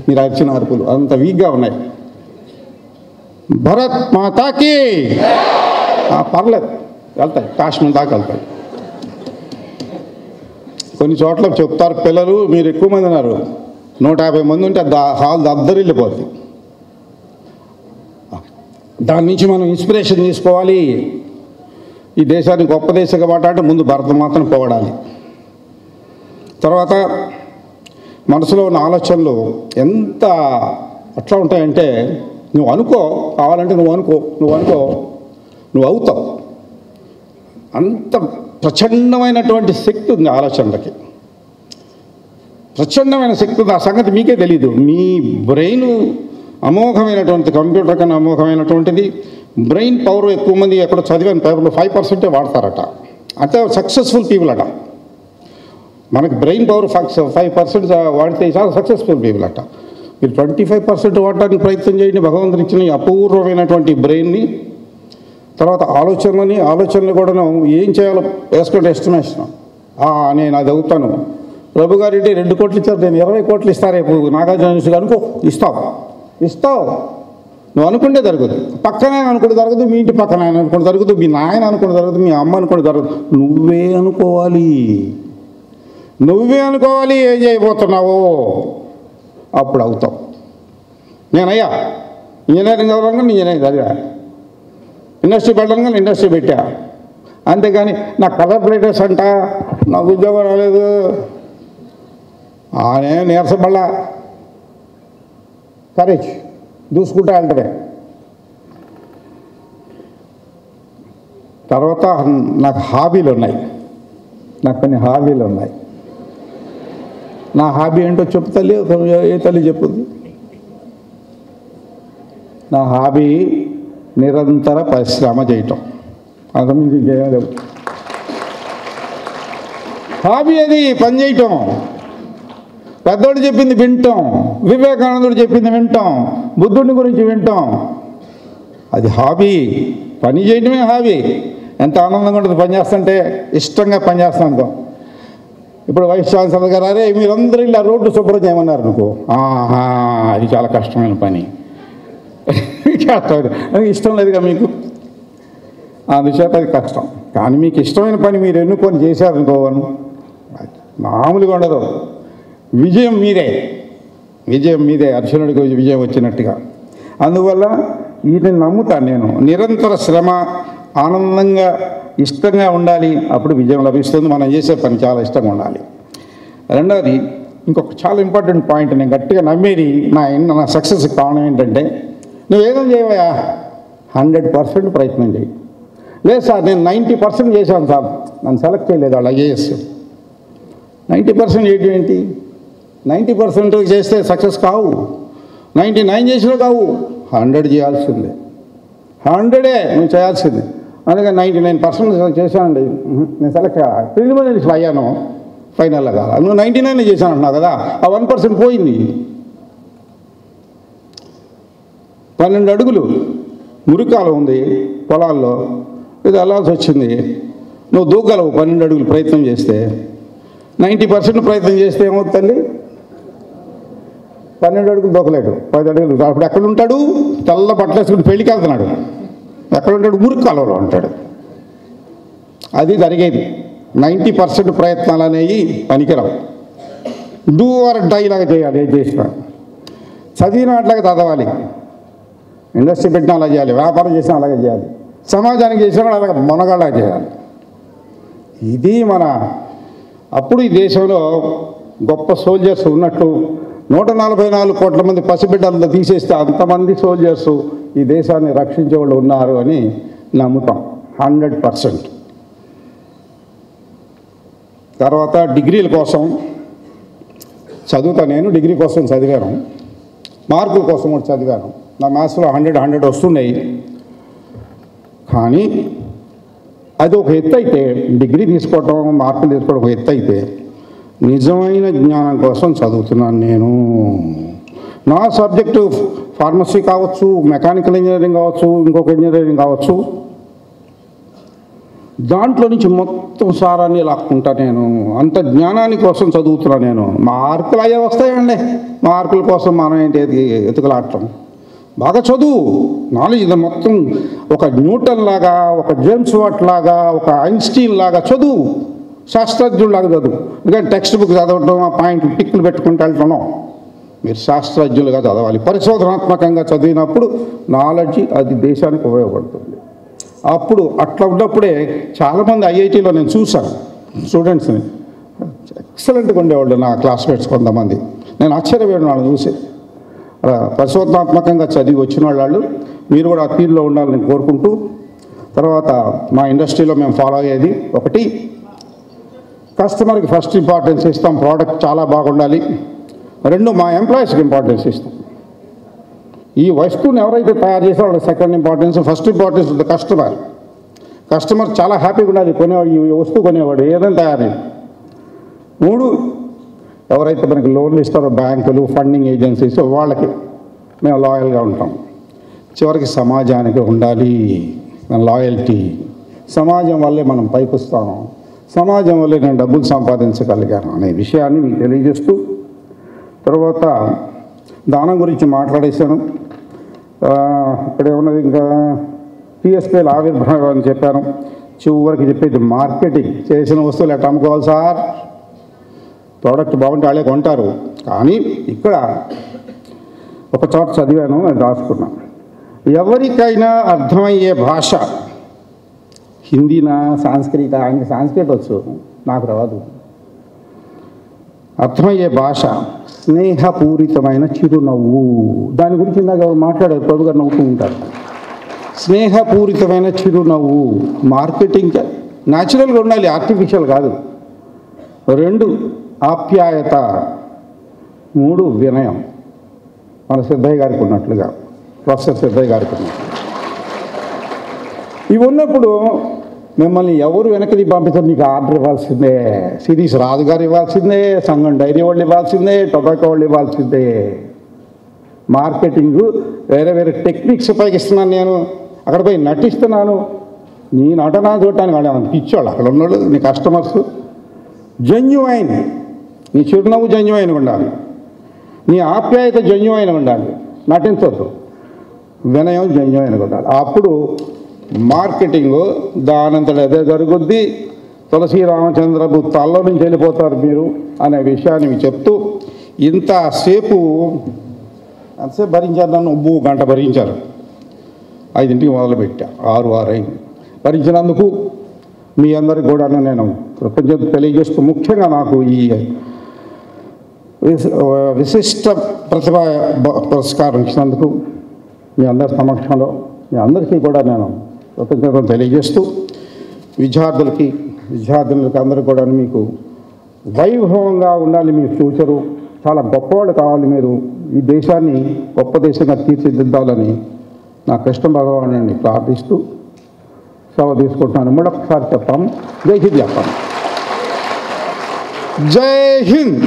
మీరు అరిచిన అరుపులు అంత వీక్గా ఉన్నాయి. భరత్ మాతాకి. పర్లేదు, వెళ్తాయి, కాశ్మీర్ దాకా వెళ్తాయి. కొన్ని చోట్ల చెప్తారు పిల్లలు, మీరు ఎక్కువ మంది ఉన్నారు, 150 మంది ఉంటే హాల్ దద్దరిల్లిపోద్ది. దాని నుంచి మనం ఇన్స్పిరేషన్ తీసుకోవాలి. ఈ దేశాన్ని గొప్ప దేశంగా మాట్లాడితే ముందు భరతమాతను పొగడాలి. తర్వాత మనసులో ఉన్న ఆలోచనలు ఎంత అట్లా ఉంటాయంటే, నువ్వు అనుకో, కావాలంటే నువ్వు అవుతావు. అంత ప్రచండమైనటువంటి శక్తి ఉంది ఆలోచనలకి, ప్రచండమైన శక్తి ఉంది. ఆ సంగతి మీకే తెలీదు. మీ బ్రెయిన్ అమోఘమైనటువంటి, కంప్యూటర్ కన్నా అమోఘమైనటువంటిది. బ్రెయిన్ పవర్ ఎక్కువ మంది ఎక్కడ చదివాను పేపర్లో 5% వాడతారట. అంటే సక్సెస్ఫుల్ పీపుల్ అట. మనకి బ్రెయిన్ పవర్ 5% వాడితే చాలా సక్సెస్ఫుల్ పీపుల్ అట. మీరు 25% వాడటానికి ప్రయత్నం చేయండి. భగవంతుని ఇచ్చిన అపూర్వమైనటువంటి బ్రెయిన్ని తర్వాత ఆలోచనలు కూడాను ఏం చేయాలో వేసుకుంటే ఎస్టిమేషన్. నేను అది అవుతాను. ప్రభు గారు 2 కోట్లు ఇచ్చారు, నేను 20 కోట్లు ఇస్తా రేపు నాగార్జున యూనివర్సిటీ అనుకో. ఇస్తావు నువ్వు అనుకుంటే జరగదు. పక్కనే అనుకుంటే జరగదు, మీ ఇంటి పక్కన అనుకుంటే జరగదు, మీ నాయన అనుకుంటే జరగదు, మీ అమ్మ అనుకుంటే జరగదు. నువ్వే అనుకోవాలి ఏం చేయబోతున్నావో, అప్పుడు అవుతావు. నేనయ్యా ఇంజనీరింగ్ చదవడంగా ఇంజనీరింగ్ చదివా, ఇండస్ట్రీ పెట్టడంగా ఇండస్ట్రీ పెట్టా. అంతేగాని నా కలర్ ప్లేటర్స్ అంట, నాకు ఉద్యోగం రాలేదు, నేను నీరసపడ్డా. కరేజ్ దూసుకుంటా వెళ్తాడే. తర్వాత నాకు హాబీలు ఉన్నాయి, నాకు కొన్ని హాబీలు ఉన్నాయి. నా హాబీ ఏంటో చెప్పు తల్లి, ఏ తల్లి చెప్పుద్ది? నా హాబీ నిరంతర పరిశ్రమ చేయటం, అంతకుమించి చేయలేదు. హాబీ అది పని చేయటం, పెద్దోడు చెప్పింది వింటాం, వివేకానందుడు చెప్పింది వింటాం, బుద్ధుడిని గురించి వింటాం. అది హాబీ, పని చేయటమే హాబీ. ఎంత ఆనందంగా ఉంటుంది పని చేస్తుంటే, ఇష్టంగా పని చేస్తాను అనుకో. ఇప్పుడు వైస్ ఛాన్సలర్ గారు అరే మీరందరూ ఇలా రోడ్డు శుభ్రం చేయమన్నారు అనుకో, అది చాలా కష్టమైన పని. అది ఇష్టం లేదుగా మీకు, అందుచేత అది కష్టం. కానీ మీకు ఇష్టమైన పని మీరు ఎన్నుకొని చేశారనుకోవను, మామూలుగా ఉండదు. విజయం మీదే, అర్జునుడికి విజయం వచ్చినట్టుగా. అందువల్ల వీటిని నమ్ముతాను నేను. నిరంతర శ్రమ, ఆనందంగా ఇష్టంగా ఉండాలి, అప్పుడు విజయం లభిస్తుంది. మనం చేసే పని చాలా ఇష్టంగా ఉండాలి. రెండవది ఇంకొక చాలా ఇంపార్టెంట్ పాయింట్, నేను గట్టిగా నమ్మేది నా సక్సెస్ కారణం ఏంటంటే, నువ్వేదైనా చేయవయా 100% ప్రయత్నం చేయి. లేదు సార్ నేను 90% చేశాను సార్, నన్ను సెలెక్ట్ చేయలేదు వాళ్ళు ఐఏఎస్. 90% చేయడం ఏంటి? 90% చేస్తే సక్సెస్ కావు, 99 చేసినా కావు, 100 చేయాల్సిందే. 100 నువ్వు చేయాల్సిందే. అందుకని 99% చేశానండి, నేను సెలెక్ట్ కావాలి. ప్రిలిమినరీస్లో అయ్యాను, ఫైనల్లో కాదు. నువ్వు 99 చేశాను అంటున్నావు కదా, ఆ 1% పోయింది. 12 అడుగులు మురికాలం ఉంది పొలాల్లో, ఇది వెళ్ళాల్సి వచ్చింది. నువ్వు దూకగలవు 12 అడుగులు ప్రయత్నం చేస్తే. 90% ప్రయత్నం చేస్తే ఏమవుతుంది? 12 అడుగులు దూకలేడు, 10 అడుగులు. అప్పుడు ఎక్కడ ఉంటాడు? తెల్ల బట్టలు వేసుకుని పెళ్ళికి వెళ్తున్నాడు. ఎక్కడ ఉంటాడు? మురికాలంలో ఉంటాడు. అది జరిగేది. 90% ప్రయత్నాలు అనేవి పనికిరావు. డూ ఆర్ డై లాగా చేయాలి. ఏం చేసినా చదివిన అట్లాగా చదవాలి, ఇండస్ట్రీ పెట్టినా అలా చేయాలి, వ్యాపారం చేసినా అలాగే చేయాలి, సమాజానికి చేసినా అలాగే మొనగాళ్ళగా చేయాలి. ఇది అప్పుడు ఈ దేశంలో గొప్ప సోల్జర్స్ ఉన్నట్టు 144 కోట్ల మంది పసిబిడ్డలతో తీసేస్తే అంతమంది సోల్జర్స్ ఈ దేశాన్ని రక్షించే వాళ్ళు ఉన్నారు అని నమ్ముతాం 100%. తర్వాత డిగ్రీల కోసం చదువుతా. నేను డిగ్రీ కోసం చదివాను, మార్కుల కోసం కూడా చదివాను. నా మ్యాథ్స్లో 100 వస్తున్నాయి. కానీ అది ఒక ఎత్తు అయితే, డిగ్రీ తీసుకోవటం, మార్కులు తీసుకోవడం ఒక ఎత్తు అయితే, నిజమైన జ్ఞానం కోసం చదువుతున్నాను నేను. నా సబ్జెక్టు ఫార్మసీ కావచ్చు, మెకానికల్ ఇంజనీరింగ్ కావచ్చు, ఇంకొక ఇంజనీరింగ్ కావచ్చు, దాంట్లో నుంచి మొత్తం సారాన్ని లాక్కుంటా నేను. అంత జ్ఞానాన్ని కోసం చదువుతున్నా నేను. మార్కులు అయ్యే వస్తాయండి, మార్కుల కోసం మనం ఏంటి ఎతుకులాడటం. బాగా చదువు, నాలెడ్జ్ ఇది మొత్తం ఒక న్యూటన్ లాగా, ఒక జేమ్స్ వాట్ లాగా, ఒక ఐన్స్టీన్ లాగా చదువు, శాస్త్రజ్ఞులాగా చదువు. ఎందుకంటే టెక్స్ట్ బుక్ చదవడం, ఆ పాయింట్లు టిక్కులు పెట్టుకుంటూ వెళ్తున్నాం. మీరు శాస్త్రజ్ఞులుగా చదవాలి. పరిశోధనాత్మకంగా చదివినప్పుడు నాలెడ్జ్ అది దేశానికి ఉపయోగపడుతుంది. అప్పుడు అట్లా ఉన్నప్పుడే చాలామంది ఐఐటీలో నేను చూశాను స్టూడెంట్స్ని, ఎక్సలెంట్గా ఉండేవాళ్ళు నా క్లాస్మేట్స్ కొంతమంది. నేను ఆశ్చర్యపోయిన వాళ్ళని చూసి. పరిశోధనాత్మకంగా చదివి వచ్చిన వాళ్ళు మీరు కూడా ఆ తీరులో ఉండాలని కోరుకుంటూ, తర్వాత మా ఇండస్ట్రీలో మేము ఫాలో అయ్యేది ఒకటి, కస్టమర్కి ఫస్ట్ ఇంపార్టెన్స్ ఇస్తాం, ప్రోడక్ట్ చాలా బాగుండాలి. 2, మా ఎంప్లాయీస్కి ఇంపార్టెన్స్ ఇస్తాం. ఈ వస్తువుని ఎవరైతే తయారు చేస్తారో వాళ్ళకి second importance, first importance the customer. Customer చాలా హ్యాపీగా ఉండాలి కొనేవాడు, ఈ వస్తువు కొనేవాడు ఏదైనా తయారీ. 3, ఎవరైతే మనకి లోన్లు ఇస్తారో బ్యాంకులు, ఫండింగ్ ఏజెన్సీస్, వాళ్ళకి మేము లాయల్గా ఉంటాం. చివరికి సమాజానికి ఉండాలి. మన లాయల్టీ, సమాజం వల్లే మనం పైకి వస్తాము, సమాజం వల్లే నేను డబ్బులు సంపాదించగలిగాను అనే విషయాన్ని మీకు తెలియజేస్తూ, తర్వాత దానం గురించి మాట్లాడేశాను. ఇక్కడ ఉన్నది ఇంకా టీఎస్పీఎల్ ఆవిర్భావం అని చెప్పాను. చివరికి చెప్పేది మార్కెటింగ్. చేసిన వస్తువులు ఎట్లా అమ్ముకోవాలి సార్? ప్రోడక్ట్ బాగుంటే వాళ్ళే కొంటారు. కానీ ఇక్కడ ఒక చోట చదివాను, నేను రాసుకున్నాను. ఎవరికైనా అర్థమయ్యే భాష హిందీనా సంస్కృత, ఆయనకి సంస్కృత వచ్చు, నాకు రాదు. అర్థమయ్యే భాష స్నేహపూరితమైన చిరునవ్వు. దాని గురించి ఇందాక ఎవరు మాట్లాడారు, ప్రభు గారు నవ్వుతూ ఉంటారు. స్నేహపూరితమైన చిరునవ్వు మార్కెటింగ్ న్యాచురల్గా ఉండాలి, ఆర్టిఫిషియల్ కాదు. 2 ఆప్యాయత, 3 వినయం. మన సిద్ధయ్య గారికి ఉన్నట్లుగా, ప్రొఫెసర్ సిద్ధయ్య గారికి ఉన్నట్లు. ఇవి ఉన్నప్పుడు మిమ్మల్ని ఎవరు వెనక్కి పంపిస్తారు? మీకు ఆర్డర్ ఇవ్వాల్సిందే, సిరీస్ రాజు గారు ఇవ్వాల్సిందే, సంఘం డైరీ వాళ్ళు ఇవ్వాల్సిందే, టొబాకో వాళ్ళు ఇవ్వాల్సిందే. మార్కెటింగ్ వేరే వేరే టెక్నిక్స్ ఉపయోగిస్తున్నాను. నేను అక్కడ పోయి నటిస్తున్నాను. నీ నటన చూడటానికి వాళ్ళు పిచ్చోళ్ళు అక్కడ ఉన్నాడు, నీ కస్టమర్స్. జెన్యువైన్, నీ చిరునవ్వు జెన్యువైన్ ఉండాలి, నీ ఆప్యాయత జెన్యువైన్ ఉండాలి, నటించొద్దు. వినయం జెన్యువైన్ ఉండాలి. అప్పుడు మార్కెటింగ్ దానంతట అదే జరుగుద్ది. తులసి రామచంద్రపు తల్లో నుంచి వెళ్ళిపోతారు మీరు అనే విషయాన్ని చెప్తూ, ఇంతసేపు అంతసేపు భరించారు నన్ను. 1 గంట భరించారు. 5ంటికి మొదలుపెట్టా, 6 అయింది. భరించినందుకు మీ అందరికి కూడా నేను కృతజ్ఞత తెలియజేస్తూ, ముఖ్యంగా నాకు ఈ విశిష్ట ప్రతిభ పురస్కారం ఇచ్చినందుకు మీ అందరి సమక్షంలో మీ అందరికీ కూడా నేను కృతజ్ఞతలు తెలియజేస్తూ, విద్యార్థులకి అందరికీ కూడా మీకు వైభవంగా ఉండాలి. మీ ఫ్యూచరు చాలా గొప్పవాళ్ళు కావాలి. మీరు ఈ దేశాన్ని గొప్ప దేశంగా తీర్చిదిద్దాలని నా కృష్ణ భగవాన్ని ప్రార్థిస్తూ సెలవు తీసుకుంటున్నాను. మరొకసారి చెప్పాము, జై హింద్ చెప్పాము. జై హింద్,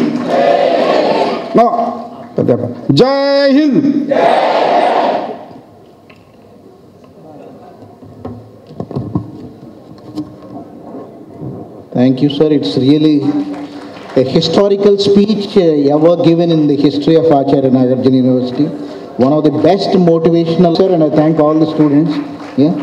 జై Hind.
Thank you, sir. It's really a historical speech ever given in the history of Acharya Nagarjuna University. One of the best motivational, sir, and I thank all the students. Yeah.